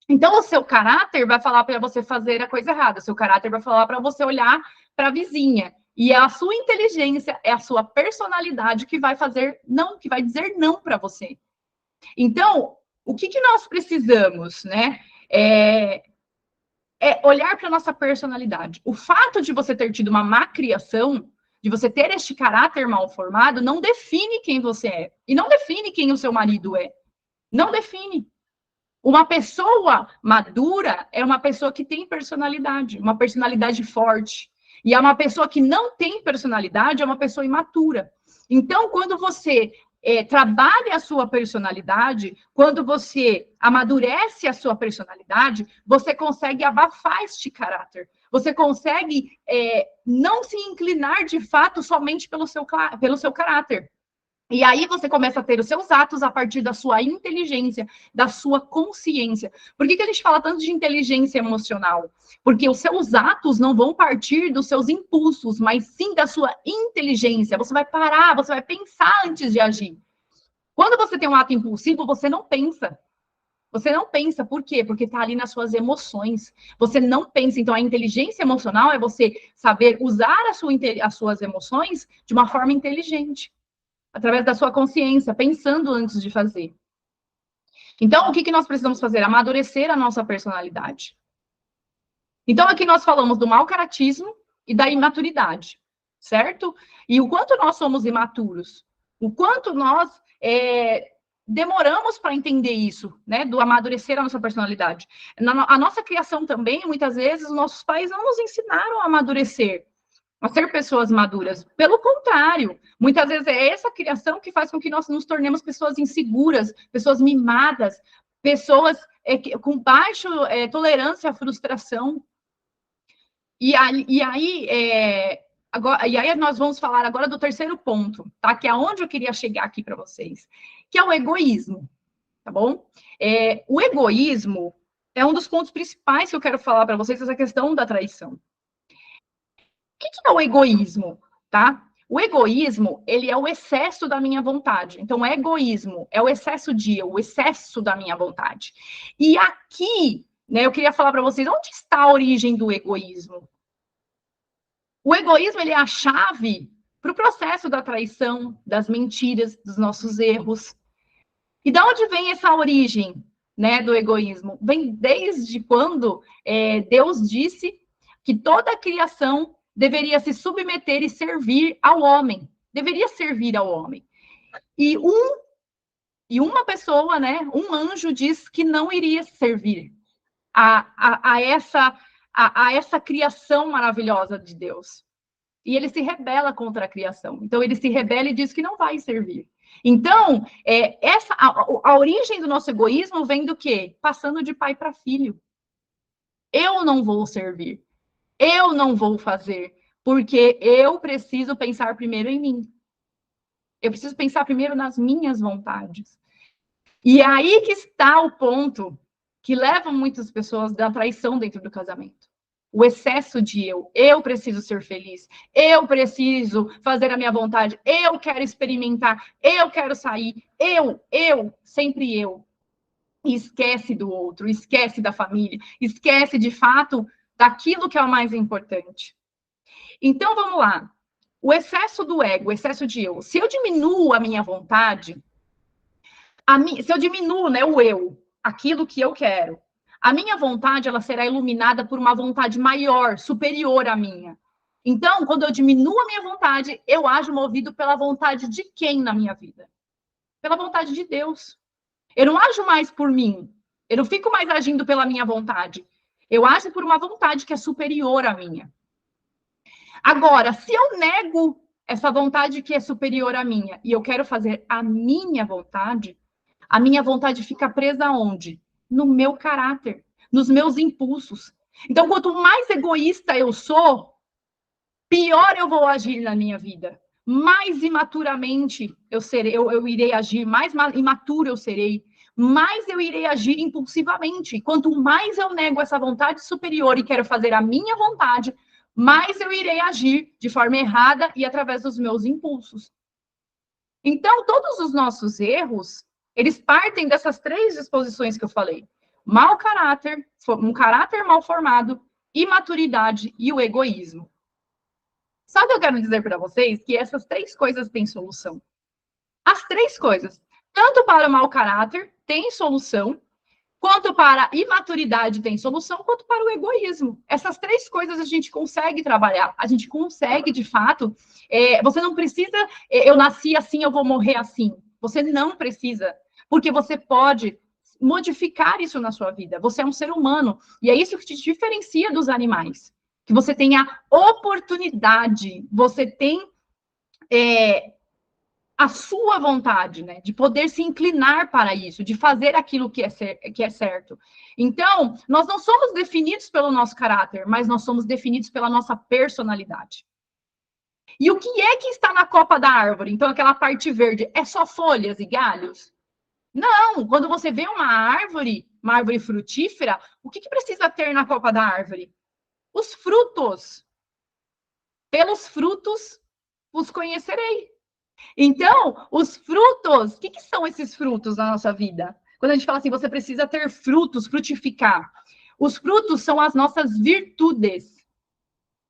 Então, o seu caráter vai falar para você fazer a coisa errada, o seu caráter vai falar para você olhar para a vizinha. E é a sua inteligência, é a sua personalidade que vai fazer não, que vai dizer não para você. Então, o que nós precisamos, né? Olhar para a nossa personalidade. O fato de você ter tido uma má criação, de você ter este caráter mal formado, não define quem você é. E não define quem o seu marido é. Não define. Uma pessoa madura é uma pessoa que tem personalidade, uma personalidade forte. E é uma pessoa que não tem personalidade, é uma pessoa imatura. Então, quando você trabalha a sua personalidade, quando você amadurece a sua personalidade, você consegue abafar este caráter. Você consegue não se inclinar de fato somente pelo seu caráter. E aí você começa a ter os seus atos a partir da sua inteligência, da sua consciência. Por que a gente fala tanto de inteligência emocional? Porque os seus atos não vão partir dos seus impulsos, mas sim da sua inteligência. Você vai parar, você vai pensar antes de agir. Quando você tem um ato impulsivo, você não pensa. Você não pensa, por quê? Porque está ali nas suas emoções. Você não pensa. Então, a inteligência emocional é você saber usar as suas emoções de uma forma inteligente, através da sua consciência, pensando antes de fazer. Então, o que nós precisamos fazer? Amadurecer a nossa personalidade. Então, aqui nós falamos do mau caratismo e da imaturidade, certo? E o quanto nós somos imaturos, o quanto nós demoramos para entender isso, né? Do amadurecer a nossa personalidade. A nossa criação também, muitas vezes, os nossos pais não nos ensinaram a amadurecer, a ser pessoas maduras. Pelo contrário, muitas vezes é essa criação que faz com que nós nos tornemos pessoas inseguras, pessoas mimadas, pessoas com baixa tolerância à frustração. E aí nós vamos falar agora do terceiro ponto, tá? Que é onde eu queria chegar aqui para vocês, que é o egoísmo, tá bom? O egoísmo é um dos pontos principais que eu quero falar para vocês, essa questão da traição. O que é o egoísmo, tá? O egoísmo, ele é o excesso da minha vontade. Então, o egoísmo é o excesso de eu, o excesso da minha vontade. E aqui, né, eu queria falar para vocês, onde está a origem do egoísmo? O egoísmo, ele é a chave para o processo da traição, das mentiras, dos nossos erros. E de onde vem essa origem, né, do egoísmo? Vem desde quando Deus disse que toda a criação deveria se submeter e servir ao homem. Deveria servir ao homem. E uma pessoa, né, um anjo diz que não iria servir a essa criação maravilhosa de Deus. E ele se rebela contra a criação. Então, ele se rebela e diz que não vai servir. Então, a origem do nosso egoísmo vem do quê? Passando de pai para filho. Eu não vou servir. Eu não vou fazer. Porque eu preciso pensar primeiro em mim. Eu preciso pensar primeiro nas minhas vontades. E aí que está o ponto que leva muitas pessoas da traição dentro do casamento. O excesso de eu preciso ser feliz, eu preciso fazer a minha vontade, eu quero experimentar, eu quero sair, sempre eu. E esquece do outro, esquece da família, esquece de fato daquilo que é o mais importante. Então, vamos lá. O excesso do ego, o excesso de eu. Se eu diminuo a minha vontade, se eu diminuo, né, o eu, aquilo que eu quero, a minha vontade, ela será iluminada por uma vontade maior, superior à minha. Então, quando eu diminuo a minha vontade, eu ajo movido pela vontade de quem na minha vida? Pela vontade de Deus. Eu não ajo mais por mim. Eu não fico mais agindo pela minha vontade. Eu ajo por uma vontade que é superior à minha. Agora, se eu nego essa vontade que é superior à minha e eu quero fazer a minha vontade fica presa onde? No meu caráter, nos meus impulsos. Então, quanto mais egoísta eu sou, pior eu vou agir na minha vida. Mais imaturamente eu irei agir, mais imaturo eu serei, mais eu irei agir impulsivamente. Quanto mais eu nego essa vontade superior e quero fazer a minha vontade, mais eu irei agir de forma errada e através dos meus impulsos. Então, todos os nossos erros, eles partem dessas três disposições que eu falei. Mau caráter, um caráter mal formado, imaturidade e o egoísmo. Só que eu quero dizer para vocês que essas três coisas têm solução. As três coisas. Tanto para o mau caráter, tem solução, quanto para a imaturidade tem solução, quanto para o egoísmo. Essas três coisas a gente consegue trabalhar. A gente consegue, de fato. Você não precisa, eu nasci assim, eu vou morrer assim. Você não precisa. Porque você pode modificar isso na sua vida. Você é um ser humano. E é isso que te diferencia dos animais. Que você tem a oportunidade, você tem a sua vontade, né? De poder se inclinar para isso, de fazer aquilo que é certo. Então, nós não somos definidos pelo nosso caráter, mas nós somos definidos pela nossa personalidade. E o que é que está na copa da árvore? Então, aquela parte verde, é só folhas e galhos? Não, quando você vê uma árvore frutífera, o que precisa ter na copa da árvore? Os frutos. Pelos frutos os conhecerei. Então, os frutos, o que são esses frutos na nossa vida? Quando a gente fala assim, você precisa ter frutos, frutificar. Os frutos são as nossas virtudes.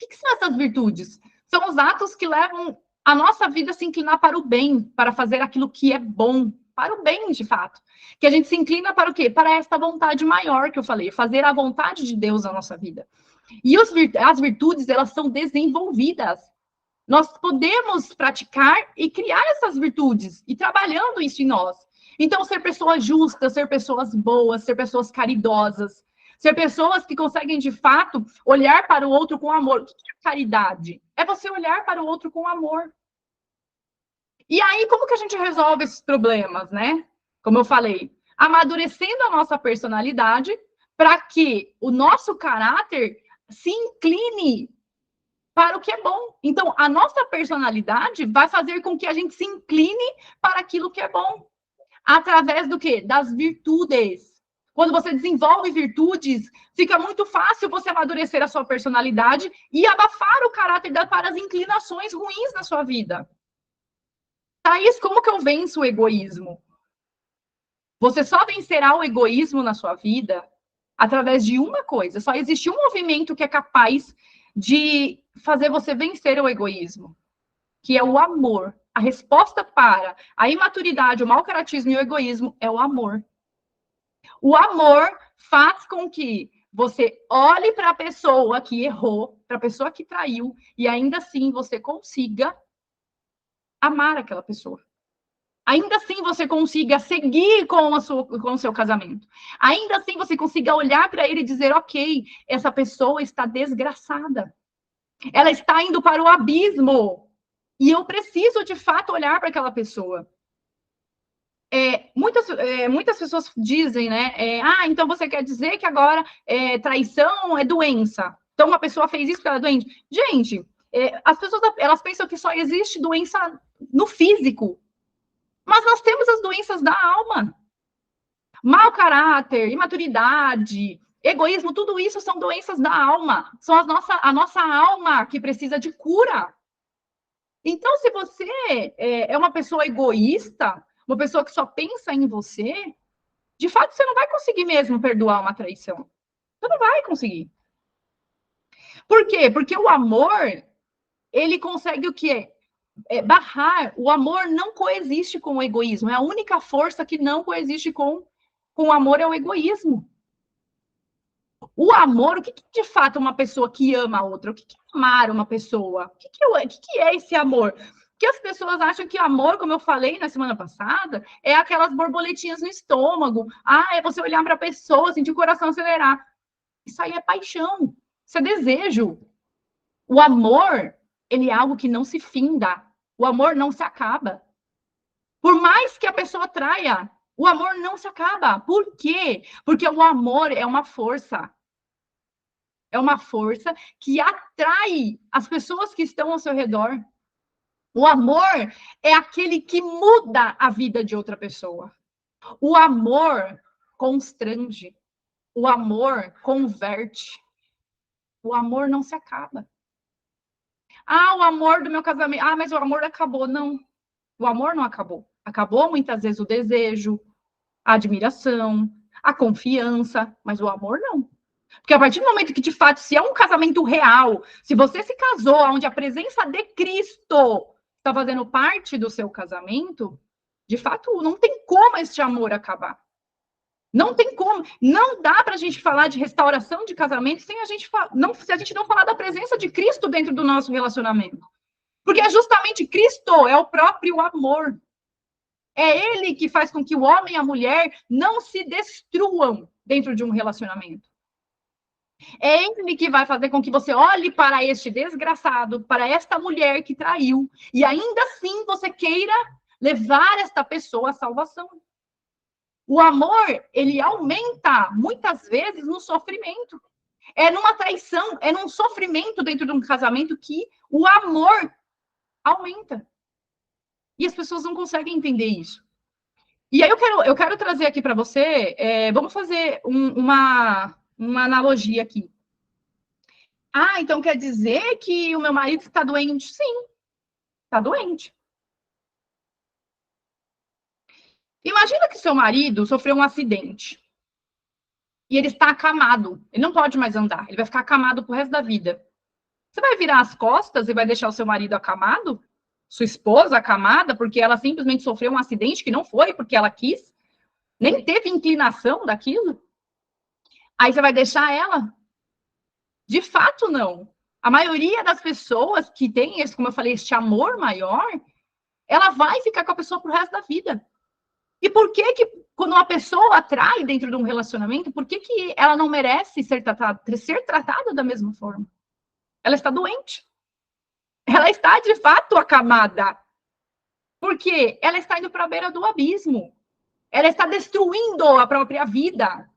O que são essas virtudes? São os atos que levam a nossa vida a se inclinar para o bem, para fazer aquilo que é bom, para o bem, de fato. Que a gente se inclina para o quê? Para esta vontade maior que eu falei, fazer a vontade de Deus na nossa vida. E as virtudes, elas são desenvolvidas. Nós podemos praticar e criar essas virtudes, e trabalhando isso em nós. Então, ser pessoas justas, ser pessoas boas, ser pessoas caridosas, ser pessoas que conseguem, de fato, olhar para o outro com amor. O que é caridade? É você olhar para o outro com amor. E aí, como que a gente resolve esses problemas, né? Como eu falei, amadurecendo a nossa personalidade para que o nosso caráter se incline para o que é bom. Então, a nossa personalidade vai fazer com que a gente se incline para aquilo que é bom. Através do quê? Das virtudes. Quando você desenvolve virtudes, fica muito fácil você amadurecer a sua personalidade e abafar o caráter para as inclinações ruins na sua vida. Thaís, como que eu venço o egoísmo? Você só vencerá o egoísmo na sua vida através de uma coisa. Só existe um movimento que é capaz de fazer você vencer o egoísmo, que é o amor. A resposta para a imaturidade, o mau caratismo e o egoísmo é o amor. O amor faz com que você olhe para a pessoa que errou, para a pessoa que traiu, e ainda assim você consiga amar aquela pessoa. Ainda assim você consiga seguir com o seu casamento. Ainda assim você consiga olhar para ele e dizer, ok, essa pessoa está desgraçada. Ela está indo para o abismo. E eu preciso, de fato, olhar para aquela pessoa. Muitas pessoas dizem, né? Então você quer dizer que agora traição é doença. Então uma pessoa fez isso porque ela é doente. Gente, as pessoas elas pensam que só existe doença no físico. Mas nós temos as doenças da alma. Mau caráter, imaturidade, egoísmo, tudo isso são doenças da alma. São a nossa alma que precisa de cura. Então, se você é uma pessoa egoísta, uma pessoa que só pensa em você, de fato, você não vai conseguir mesmo perdoar uma traição. Você não vai conseguir. Por quê? Porque o amor, ele consegue o quê? Barrar. O amor não coexiste com o egoísmo. É a única força que não coexiste com o amor, é o egoísmo. O amor, o que de fato uma pessoa que ama a outra? O que é amar uma pessoa? O que é esse amor? Porque as pessoas acham que amor, como eu falei na semana passada, é aquelas borboletinhas no estômago. É você olhar para a pessoa, sentir o coração acelerar. Isso aí é paixão. Isso é desejo. O amor, ele é algo que não se finda. O amor não se acaba. Por mais que a pessoa traia, o amor não se acaba. Por quê? Porque o amor é uma força. É uma força que atrai as pessoas que estão ao seu redor. O amor é aquele que muda a vida de outra pessoa. O amor constrange. O amor converte. O amor não se acaba. O amor do meu casamento. Mas o amor acabou. Não. O amor não acabou. Acabou muitas vezes o desejo, a admiração, a confiança, mas o amor não. Porque a partir do momento que, de fato, se é um casamento real, se você se casou onde a presença de Cristo está fazendo parte do seu casamento, de fato, não tem como este amor acabar. Não tem como. Não dá para a gente falar de restauração de casamento sem se a gente não falar da presença de Cristo dentro do nosso relacionamento. Porque é justamente Cristo, é o próprio amor. É ele que faz com que o homem e a mulher não se destruam dentro de um relacionamento. É ele que vai fazer com que você olhe para este desgraçado, para esta mulher que traiu, e ainda assim você queira levar esta pessoa à salvação. O amor, ele aumenta muitas vezes no sofrimento. É numa traição, é num sofrimento dentro de um casamento que o amor aumenta. E as pessoas não conseguem entender isso. E aí eu quero trazer aqui para você, vamos fazer uma analogia aqui. Então quer dizer que o meu marido está doente? Sim, está doente. Imagina que seu marido sofreu um acidente. E ele está acamado. Ele não pode mais andar. Ele vai ficar acamado pro resto da vida. Você vai virar as costas e vai deixar o seu marido acamado? Sua esposa acamada porque ela simplesmente sofreu um acidente que não foi porque ela quis? Nem teve inclinação daquilo? Aí você vai deixar ela? De fato, não. A maioria das pessoas que tem esse, como eu falei, este amor maior, ela vai ficar com a pessoa pro resto da vida. E por que quando uma pessoa atrai dentro de um relacionamento, por que ela não merece ser tratada da mesma forma? Ela está doente. Ela está, de fato, acamada. Porque ela está indo para a beira do abismo. Ela está destruindo a própria vida.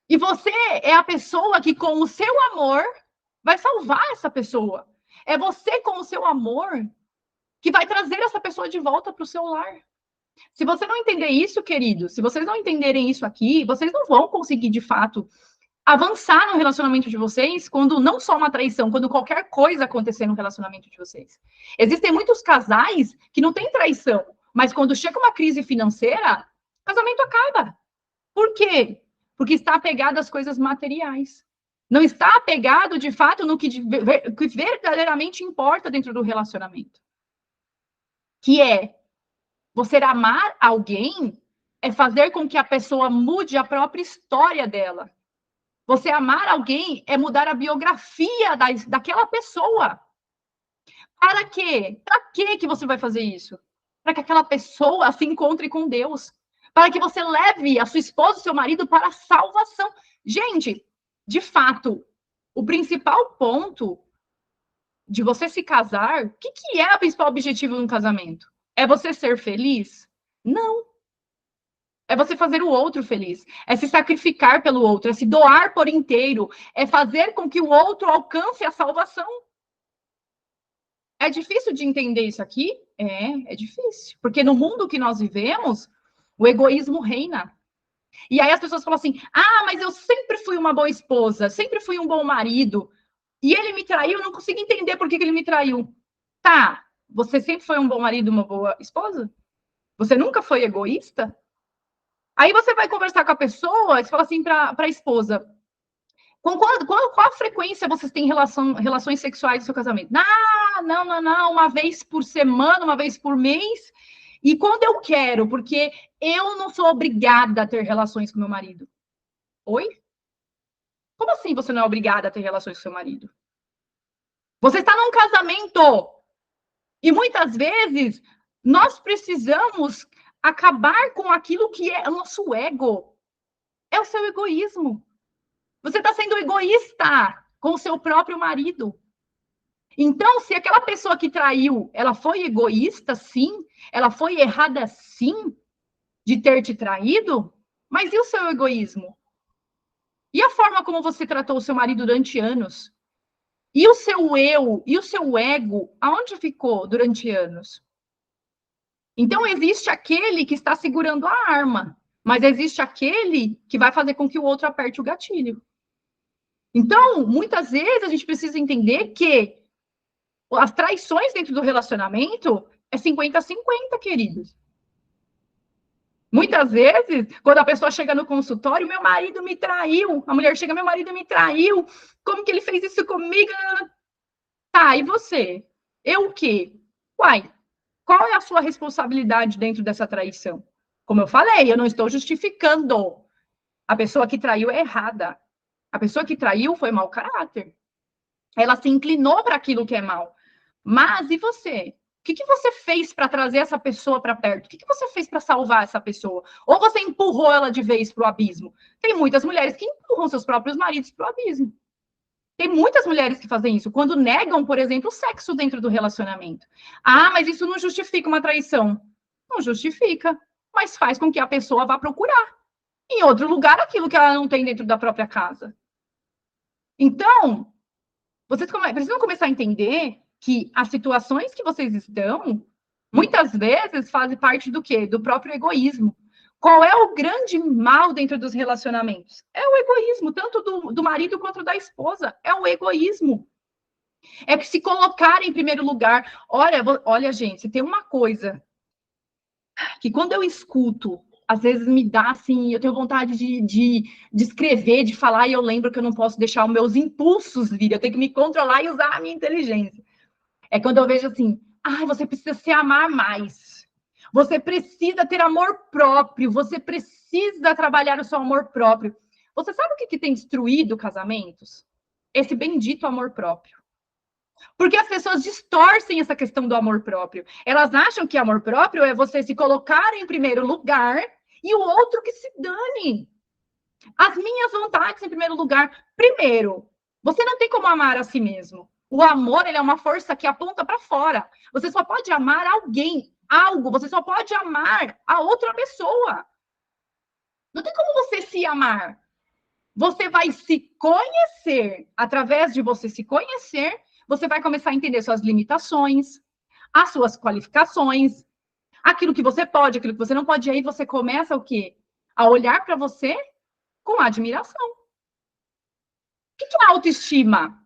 E você é a pessoa que, com o seu amor, vai salvar essa pessoa. É você, com o seu amor, que vai trazer essa pessoa de volta para o seu lar. Se você não entender isso, querido, se vocês não entenderem isso aqui, vocês não vão conseguir, de fato, avançar no relacionamento de vocês quando não só uma traição, quando qualquer coisa acontecer no relacionamento de vocês. Existem muitos casais que não têm traição, mas quando chega uma crise financeira, o casamento acaba. Por quê? Porque está apegado às coisas materiais. Não está apegado, de fato, no que verdadeiramente importa dentro do relacionamento. Que é você amar alguém é fazer com que a pessoa mude a própria história dela. Você amar alguém é mudar a biografia daquela pessoa. Para quê? Para que você vai fazer isso? Para que aquela pessoa se encontre com Deus. Para que você leve a sua esposa, o seu marido para a salvação. Gente, de fato, o principal ponto de você se casar, o que é o principal objetivo de um casamento? É você ser feliz? Não. É você fazer o outro feliz. É se sacrificar pelo outro. É se doar por inteiro. É fazer com que o outro alcance a salvação. É difícil de entender isso aqui? É difícil. Porque no mundo que nós vivemos, o egoísmo reina. E aí as pessoas falam assim, mas eu sempre fui uma boa esposa, sempre fui um bom marido, e ele me traiu, eu não consigo entender por que ele me traiu. Tá, você sempre foi um bom marido, uma boa esposa? Você nunca foi egoísta? Aí você vai conversar com a pessoa e fala assim para a esposa, qual a frequência vocês têm relações sexuais no seu casamento? Não, uma vez por semana, uma vez por mês, e quando eu quero, porque eu não sou obrigada a ter relações com meu marido. Oi? Como assim você não é obrigada a ter relações com seu marido? Você está num casamento. E muitas vezes nós precisamos acabar com aquilo que é o nosso ego. É o seu egoísmo. Você está sendo egoísta com o seu próprio marido. Então, se aquela pessoa que traiu, ela foi egoísta, sim, ela foi errada, sim, de ter te traído, mas e o seu egoísmo? E a forma como você tratou o seu marido durante anos? E o seu eu, e o seu ego, aonde ficou durante anos? Então, existe aquele que está segurando a arma, mas existe aquele que vai fazer com que o outro aperte o gatilho. Então, muitas vezes, a gente precisa entender que as traições dentro do relacionamento é 50-50, queridos. Muitas vezes, quando a pessoa chega no consultório, meu marido me traiu. A mulher chega, meu marido me traiu. Como que ele fez isso comigo? Tá, e você? Eu o quê? Uai, qual é a sua responsabilidade dentro dessa traição? Como eu falei, eu não estou justificando. A pessoa que traiu é errada. A pessoa que traiu foi mau caráter. Ela se inclinou para aquilo que é mal. Mas e você? O que você fez para trazer essa pessoa para perto? O que você fez para salvar essa pessoa? Ou você empurrou ela de vez para o abismo? Tem muitas mulheres que empurram seus próprios maridos para o abismo. Tem muitas mulheres que fazem isso, quando negam, por exemplo, o sexo dentro do relacionamento. Mas isso não justifica uma traição. Não justifica, mas faz com que a pessoa vá procurar em outro lugar aquilo que ela não tem dentro da própria casa. Então, vocês precisam começar a entender que as situações que vocês estão, muitas vezes, fazem parte do quê? Do próprio egoísmo. Qual é o grande mal dentro dos relacionamentos? É o egoísmo, tanto do marido quanto da esposa. É o egoísmo. É que se colocar em primeiro lugar. Olha, gente, tem uma coisa que quando eu escuto, às vezes me dá assim, eu tenho vontade de escrever, de falar, e eu lembro que eu não posso deixar os meus impulsos vir, eu tenho que me controlar e usar a minha inteligência. É quando eu vejo assim, você precisa se amar mais. Você precisa ter amor próprio, você precisa trabalhar o seu amor próprio. Você sabe o que tem destruído casamentos? Esse bendito amor próprio. Porque as pessoas distorcem essa questão do amor próprio. Elas acham que amor próprio é você se colocar em primeiro lugar e o outro que se dane. As minhas vontades em primeiro lugar. Primeiro, você não tem como amar a si mesmo. O amor, ele é uma força que aponta para fora. Você só pode amar alguém algo, você só pode amar a outra pessoa. Não tem como você se amar. Você vai se conhecer. Através de você se conhecer, você vai começar a entender suas limitações, as suas qualificações, aquilo que você pode, aquilo que você não pode. E aí você começa o quê? A olhar para você com admiração. O que é autoestima?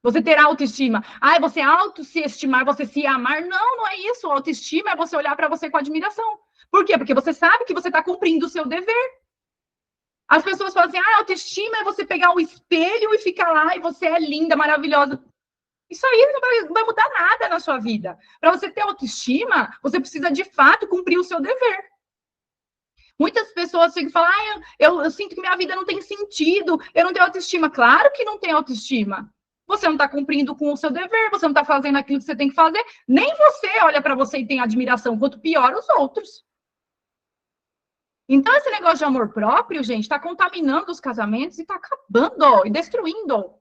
Você ter autoestima. Ah, você auto se estimar, você se amar. Não, não é isso. Autoestima é você olhar para você com admiração. Por quê? Porque você sabe que você está cumprindo o seu dever. As pessoas falam assim, autoestima é você pegar o espelho e ficar lá e você é linda, maravilhosa. Isso aí não vai mudar nada na sua vida. Para você ter autoestima, você precisa, de fato, cumprir o seu dever. Muitas pessoas ficam falando, eu sinto que minha vida não tem sentido, eu não tenho autoestima. Claro que não tem autoestima. Você não está cumprindo com o seu dever, você não está fazendo aquilo que você tem que fazer. Nem você olha para você e tem admiração, quanto pior os outros. Então, esse negócio de amor próprio, gente, está contaminando os casamentos e está acabando e destruindo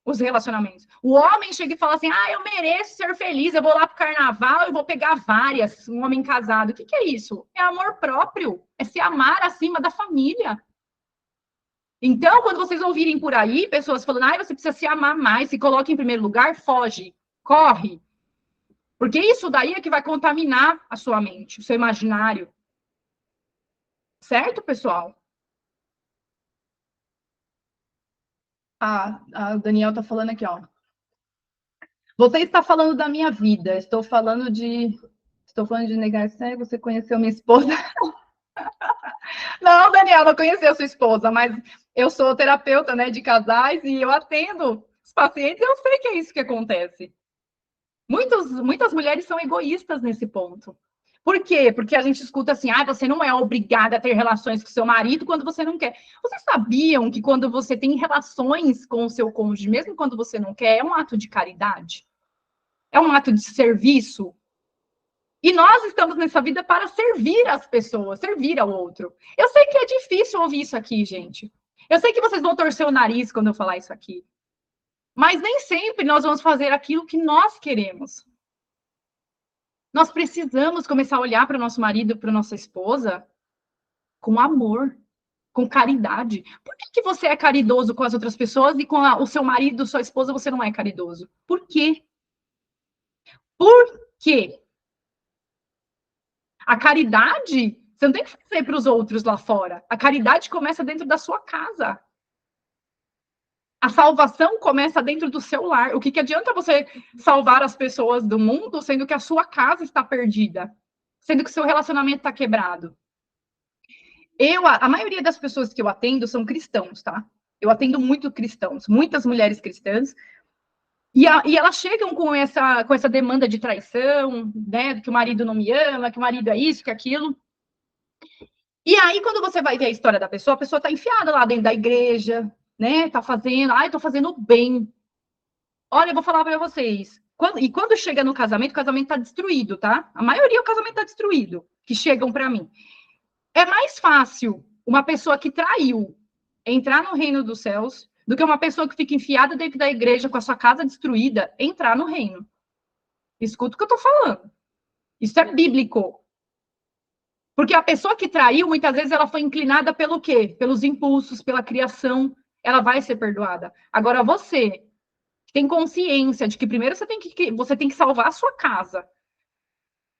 os relacionamentos. O homem chega e fala assim, eu mereço ser feliz, eu vou lá pro carnaval, eu vou pegar várias, um homem casado. O que é isso? É amor próprio, é se amar acima da família. Então, quando vocês ouvirem por aí, pessoas falando, você precisa se amar mais, se coloca em primeiro lugar, foge, corre. Porque isso daí é que vai contaminar a sua mente, o seu imaginário. Certo, pessoal? A Daniel está falando aqui, ó. Você está falando da minha vida. Estou falando de negar. Você conheceu minha esposa? Não, Daniel, não conheci a sua esposa, mas eu sou terapeuta, né, de casais e eu atendo os pacientes. Eu sei que é isso que acontece. Muitas mulheres são egoístas nesse ponto. Por quê? Porque a gente escuta assim, você não é obrigada a ter relações com seu marido quando você não quer. Vocês sabiam que quando você tem relações com o seu cônjuge, mesmo quando você não quer, é um ato de caridade? É um ato de serviço? E nós estamos nessa vida para servir as pessoas, servir ao outro. Eu sei que é difícil ouvir isso aqui, gente. Eu sei que vocês vão torcer o nariz quando eu falar isso aqui. Mas nem sempre nós vamos fazer aquilo que nós queremos. Nós precisamos começar a olhar para o nosso marido, para a nossa esposa, com amor, com caridade. Por que você é caridoso com as outras pessoas e com o seu marido, sua esposa, você não é caridoso? Por quê? Por quê? A caridade, você não tem que fazer para os outros lá fora. A caridade começa dentro da sua casa. A salvação começa dentro do seu lar. O que adianta você salvar as pessoas do mundo, sendo que a sua casa está perdida? Sendo que o seu relacionamento está quebrado? A maioria das pessoas que eu atendo são cristãos, tá? Eu atendo muito cristãos, muitas mulheres cristãs, e elas chegam com essa demanda de traição, né? Que o marido não me ama, que o marido é isso, que é aquilo. E aí, quando você vai ver a história da pessoa, a pessoa está enfiada lá dentro da igreja, né? Tá fazendo, tô fazendo bem. Olha, eu vou falar para vocês. Quando chega no casamento, o casamento tá destruído, tá? A maioria, o casamento tá destruído, que chegam para mim. É mais fácil uma pessoa que traiu entrar no reino dos céus do que uma pessoa que fica enfiada dentro da igreja com a sua casa destruída entrar no reino. Escuta o que eu tô falando. Isso é bíblico. Porque a pessoa que traiu, muitas vezes, ela foi inclinada pelo quê? Pelos impulsos, pela criação. Ela vai ser perdoada. Agora, você tem consciência de que primeiro você tem que salvar a sua casa.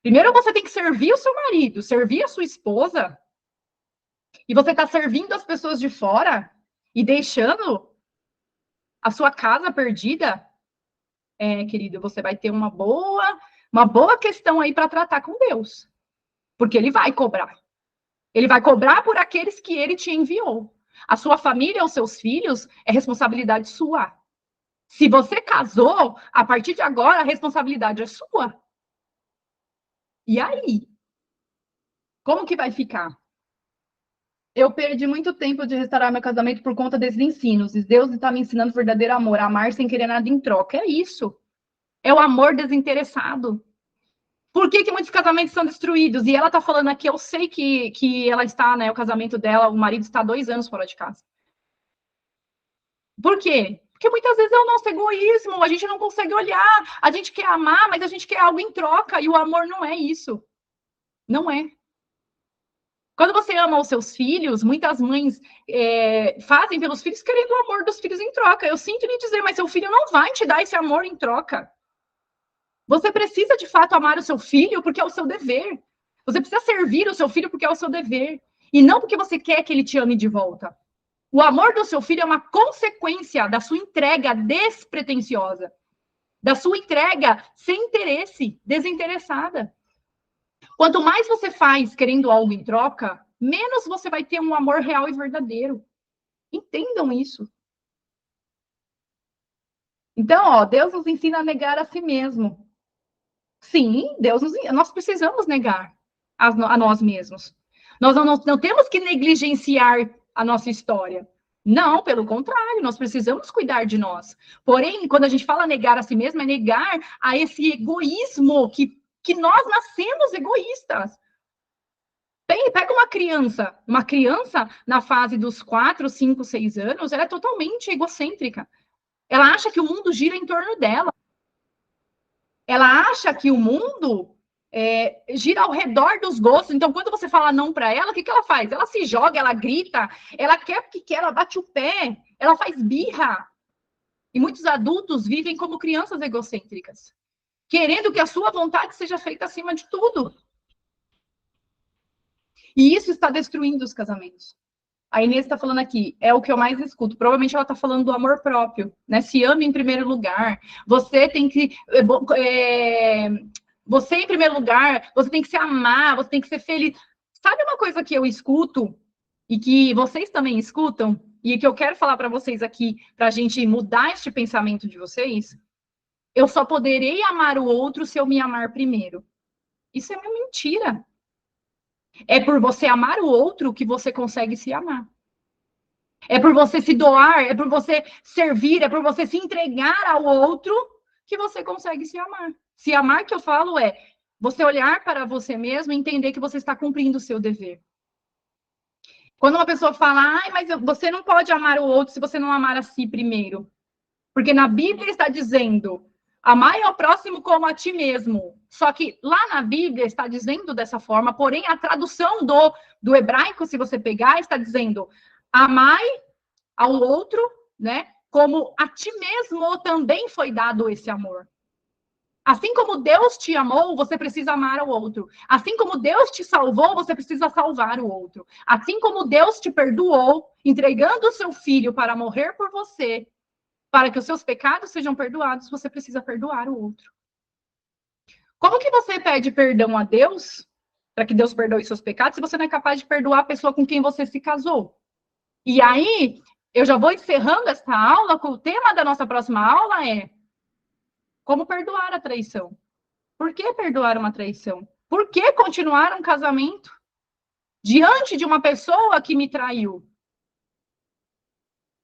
Primeiro você tem que servir o seu marido, servir a sua esposa. E você está servindo as pessoas de fora e deixando a sua casa perdida. Querido, você vai ter uma boa questão aí para tratar com Deus. Porque ele vai cobrar. Ele vai cobrar por aqueles que ele te enviou. A sua família, os seus filhos, é responsabilidade sua. Se você casou, a partir de agora, a responsabilidade é sua. E aí? Como que vai ficar? Eu perdi muito tempo de restaurar meu casamento por conta desses ensinos. E Deus está me ensinando verdadeiro amor, amar sem querer nada em troca. É isso. É o amor desinteressado. Por que muitos casamentos são destruídos? E ela está falando aqui, eu sei que ela está, né, o casamento dela, o marido está 2 anos fora de casa. Por quê? Porque muitas vezes é o nosso egoísmo, a gente não consegue olhar, a gente quer amar, mas a gente quer algo em troca, e o amor não é isso. Não é. Quando você ama os seus filhos, muitas mães fazem pelos filhos querendo o amor dos filhos em troca. Eu sinto lhe dizer, mas seu filho não vai te dar esse amor em troca. Você precisa, de fato, amar o seu filho porque é o seu dever. Você precisa servir o seu filho porque é o seu dever. E não porque você quer que ele te ame de volta. O amor do seu filho é uma consequência da sua entrega despretensiosa. Da sua entrega sem interesse, desinteressada. Quanto mais você faz querendo algo em troca, menos você vai ter um amor real e verdadeiro. Entendam isso. Então, ó, Deus nos ensina a negar a si mesmo. Sim, nós precisamos negar a nós mesmos. Nós não temos que negligenciar a nossa história. Não, pelo contrário, nós precisamos cuidar de nós. Porém, quando a gente fala negar a si mesmo, é negar a esse egoísmo que nós nascemos egoístas. Pega uma criança na fase dos 4, 5, 6 anos, ela é totalmente egocêntrica. Ela acha que o mundo gira em torno dela. Ela acha que o mundo gira ao redor dos gostos. Então, quando você fala não para ela, o que ela faz? Ela se joga, ela grita, ela quer porque quer, ela bate o pé, ela faz birra. E muitos adultos vivem como crianças egocêntricas, querendo que a sua vontade seja feita acima de tudo. E isso está destruindo os casamentos. A Inês está falando aqui, é o que eu mais escuto. Provavelmente ela está falando do amor próprio, né? Se ame em primeiro lugar. Você tem que... você, em primeiro lugar, você tem que se amar, você tem que ser feliz. Sabe uma coisa que eu escuto e que vocês também escutam? E que eu quero falar para vocês aqui, para a gente mudar este pensamento de vocês? Eu só poderei amar o outro se eu me amar primeiro. Isso é uma mentira. É por você amar o outro que você consegue se amar. É por você se doar, é por você servir, é por você se entregar ao outro que você consegue se amar. Se amar, que eu falo, é você olhar para você mesmo e entender que você está cumprindo o seu dever. Quando uma pessoa fala, mas você não pode amar o outro se você não amar a si primeiro. Porque na Bíblia está dizendo, amar ao próximo como a ti mesmo. Só que lá na Bíblia está dizendo dessa forma, porém a tradução do hebraico, se você pegar, está dizendo, amai ao outro, né? Como a ti mesmo também foi dado esse amor. Assim como Deus te amou, você precisa amar o outro. Assim como Deus te salvou, você precisa salvar o outro. Assim como Deus te perdoou, entregando o seu filho para morrer por você, para que os seus pecados sejam perdoados, você precisa perdoar o outro. Como que você pede perdão a Deus, para que Deus perdoe seus pecados, se você não é capaz de perdoar a pessoa com quem você se casou? E aí, eu já vou encerrando esta aula, com o tema da nossa próxima aula é como perdoar a traição. Por que perdoar uma traição? Por que continuar um casamento diante de uma pessoa que me traiu?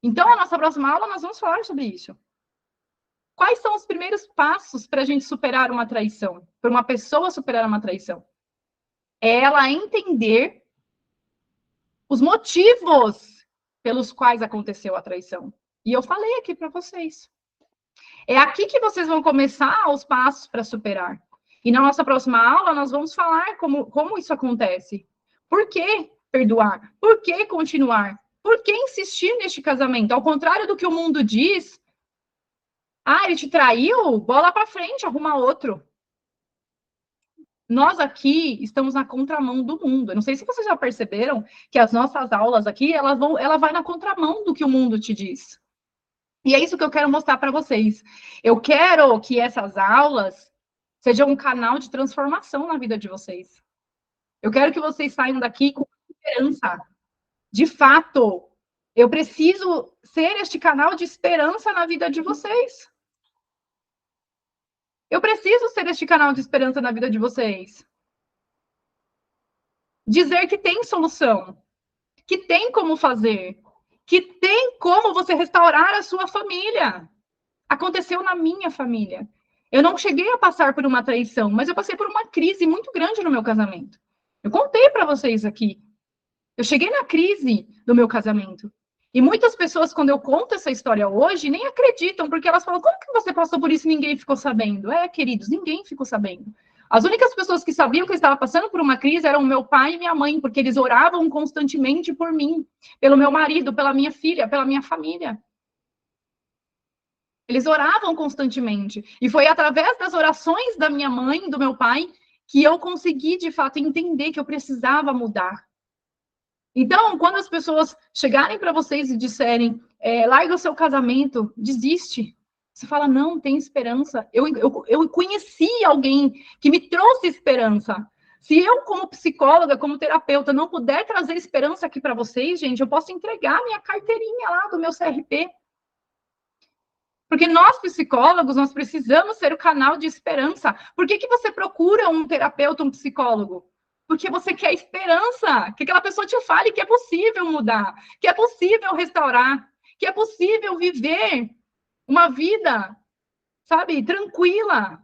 Então, a nossa próxima aula, nós vamos falar sobre isso. Quais são os primeiros passos para a gente superar uma traição? Para uma pessoa superar uma traição? É ela entender os motivos pelos quais aconteceu a traição. E eu falei aqui para vocês. É aqui que vocês vão começar os passos para superar. E na nossa próxima aula, nós vamos falar como isso acontece. Por que perdoar? Por que continuar? Por que insistir neste casamento? Ao contrário do que o mundo diz, ele te traiu? Bola para frente, arruma outro. Nós aqui estamos na contramão do mundo. Eu não sei se vocês já perceberam que as nossas aulas aqui, ela vai na contramão do que o mundo te diz. E é isso que eu quero mostrar para vocês. Eu quero que essas aulas sejam um canal de transformação na vida de vocês. Eu quero que vocês saiam daqui com esperança. De fato, eu preciso ser este canal de esperança na vida de vocês. Eu preciso ser este canal de esperança na vida de vocês. Dizer que tem solução, que tem como fazer, que tem como você restaurar a sua família. Aconteceu na minha família. Eu não cheguei a passar por uma traição, mas eu passei por uma crise muito grande no meu casamento. Eu contei para vocês aqui. Eu cheguei na crise do meu casamento. E muitas pessoas, quando eu conto essa história hoje, nem acreditam, porque elas falam, como que você passou por isso e ninguém ficou sabendo? Queridos, ninguém ficou sabendo. As únicas pessoas que sabiam que eu estava passando por uma crise eram meu pai e minha mãe, porque eles oravam constantemente por mim, pelo meu marido, pela minha filha, pela minha família. Eles oravam constantemente. E foi através das orações da minha mãe, do meu pai, que eu consegui, de fato, entender que eu precisava mudar. Então, quando as pessoas chegarem para vocês e disserem, larga o seu casamento, desiste. Você fala, não, tem esperança. Eu conheci alguém que me trouxe esperança. Se eu, como psicóloga, como terapeuta, não puder trazer esperança aqui para vocês, gente, eu posso entregar minha carteirinha lá do meu CRP. Porque nós, psicólogos, nós precisamos ser o canal de esperança. Por que você procura um terapeuta, um psicólogo? Porque você quer esperança, que aquela pessoa te fale que é possível mudar, que é possível restaurar, que é possível viver uma vida, sabe, tranquila,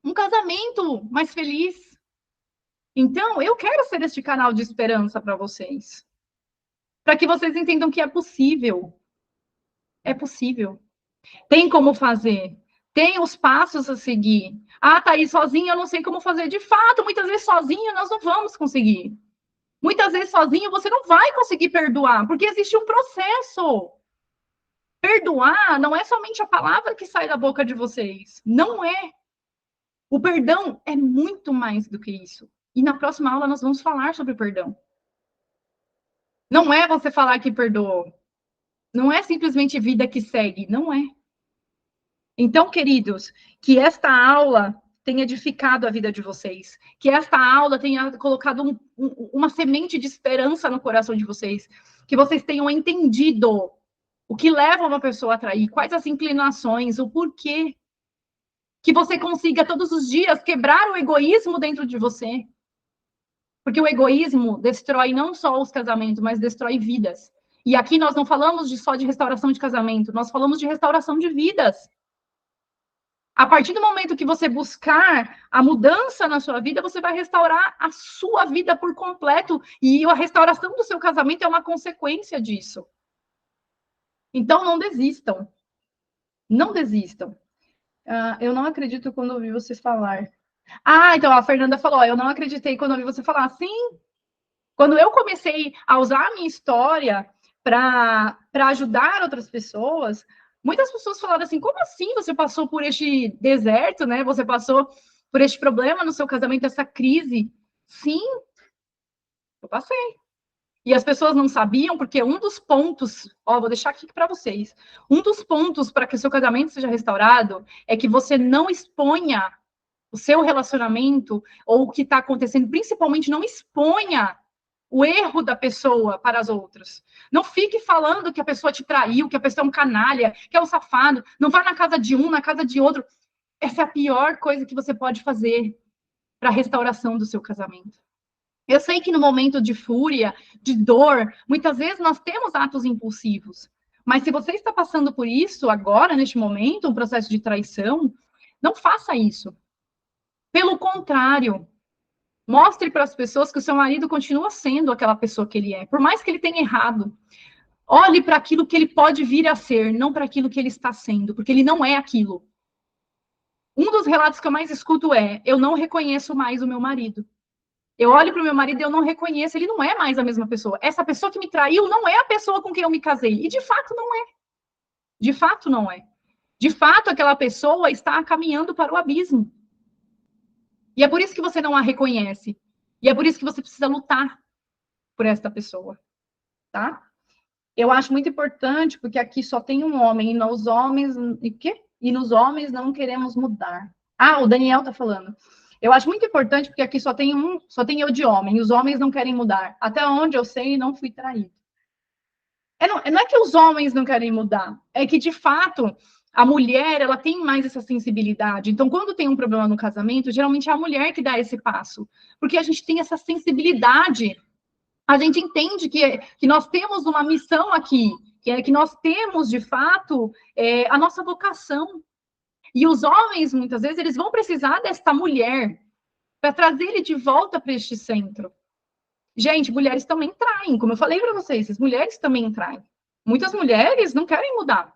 um casamento mais feliz. Então, eu quero ser este canal de esperança para vocês, para que vocês entendam que é possível. É possível. Tem como fazer. Tem os passos a seguir. Ah, tá aí sozinha, eu não sei como fazer. De fato, muitas vezes sozinha nós não vamos conseguir. Muitas vezes sozinho você não vai conseguir perdoar, porque existe um processo. Perdoar não é somente a palavra que sai da boca de vocês. Não é. O perdão é muito mais do que isso. E na próxima aula nós vamos falar sobre perdão. Não é você falar que perdoou. Não é simplesmente vida que segue. Não é. Então, queridos, que esta aula tenha edificado a vida de vocês, que esta aula tenha colocado uma semente de esperança no coração de vocês, que vocês tenham entendido o que leva uma pessoa a trair, quais as inclinações, o porquê, que você consiga todos os dias quebrar o egoísmo dentro de você, porque o egoísmo destrói não só os casamentos, mas destrói vidas. E aqui nós não falamos só de restauração de casamento, nós falamos de restauração de vidas. A partir do momento que você buscar a mudança na sua vida, você vai restaurar a sua vida por completo. E a restauração do seu casamento é uma consequência disso. Então, não desistam. Não desistam. Eu não acredito quando ouvi vocês falar. Então a Fernanda falou, eu não acreditei quando ouvi você falar. Sim, quando eu comecei a usar a minha história para ajudar outras pessoas, muitas pessoas falaram assim, como assim você passou por este deserto, né? Você passou por este problema no seu casamento, essa crise. Sim, eu passei. E as pessoas não sabiam, porque um dos pontos, vou deixar aqui para vocês, um dos pontos para que o seu casamento seja restaurado é que você não exponha o seu relacionamento ou o que está acontecendo, principalmente não exponha o erro da pessoa para as outras. Não fique falando que a pessoa te traiu, que a pessoa é um canalha, que é um safado. Não vá na casa de um, na casa de outro. Essa é a pior coisa que você pode fazer para a restauração do seu casamento. Eu sei que no momento de fúria, de dor, muitas vezes nós temos atos impulsivos. Mas se você está passando por isso agora, neste momento, um processo de traição, não faça isso. Pelo contrário, mostre para as pessoas que o seu marido continua sendo aquela pessoa que ele é, por mais que ele tenha errado. Olhe para aquilo que ele pode vir a ser, não para aquilo que ele está sendo, porque ele não é aquilo. Um dos relatos que eu mais escuto é: eu não reconheço mais o meu marido. Eu olho para o meu marido e eu não reconheço, ele não é mais a mesma pessoa. Essa pessoa que me traiu não é a pessoa com quem eu me casei. E de fato não é. De fato não é. De fato, aquela pessoa está caminhando para o abismo. E é por isso que você não a reconhece. E é por isso que você precisa lutar por esta pessoa, tá? Eu acho muito importante, porque aqui só tem um homem, e nos homens... E quê? E nos homens não queremos mudar. O Daniel tá falando. Eu acho muito importante, porque aqui só tem eu de homem, e os homens não querem mudar. Até onde eu sei, não fui traído. Não é que os homens não querem mudar, é que, de fato, a mulher, ela tem mais essa sensibilidade. Então, quando tem um problema no casamento, geralmente é a mulher que dá esse passo, porque a gente tem essa sensibilidade. A gente entende que nós temos uma missão aqui, que nós temos, de fato, a nossa vocação. E os homens, muitas vezes, eles vão precisar desta mulher para trazer ele de volta para este centro. Gente, mulheres também traem, como eu falei para vocês, as mulheres também traem. Muitas mulheres não querem mudar.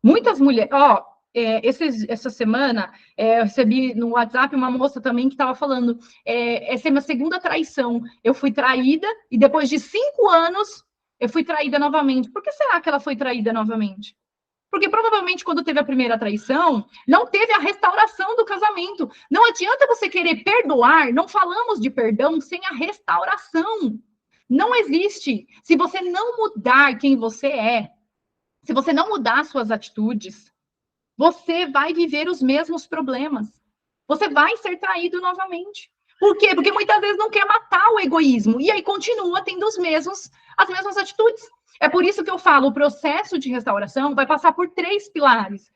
Muitas mulheres, essa semana eu recebi no WhatsApp uma moça também que estava falando, essa é minha segunda traição, eu fui traída e depois de 5 anos eu fui traída novamente. Por que será que ela foi traída novamente? Porque provavelmente quando teve a primeira traição, não teve a restauração do casamento. Não adianta você querer perdoar, não falamos de perdão sem a restauração. Não existe. Se você não mudar quem você é, se você não mudar suas atitudes, você vai viver os mesmos problemas. Você vai ser traído novamente. Por quê? Porque muitas vezes não quer matar o egoísmo e aí continua tendo as mesmas atitudes. É por isso que eu falo, o processo de restauração vai passar por 3 pilares: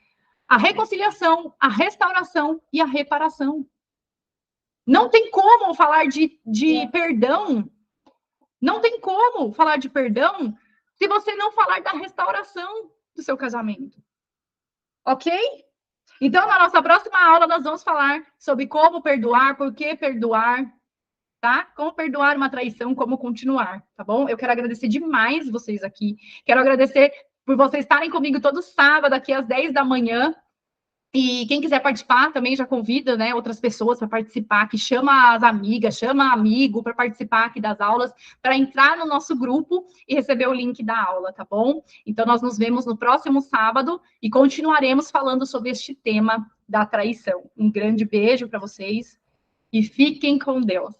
a reconciliação, a restauração e a reparação. Não tem como falar de perdão, não tem como falar de perdão se você não falar da restauração do seu casamento. Ok? Então, na nossa próxima aula, nós vamos falar sobre como perdoar, por que perdoar, tá? Como perdoar uma traição, como continuar, tá bom? Eu quero agradecer demais vocês aqui. Quero agradecer por vocês estarem comigo todo sábado, aqui às 10 da manhã. E quem quiser participar também já convida, né, outras pessoas para participar, que chama as amigas, chama amigo para participar aqui das aulas, para entrar no nosso grupo e receber o link da aula, tá bom? Então, nós nos vemos no próximo sábado e continuaremos falando sobre este tema da traição. Um grande beijo para vocês e fiquem com Deus.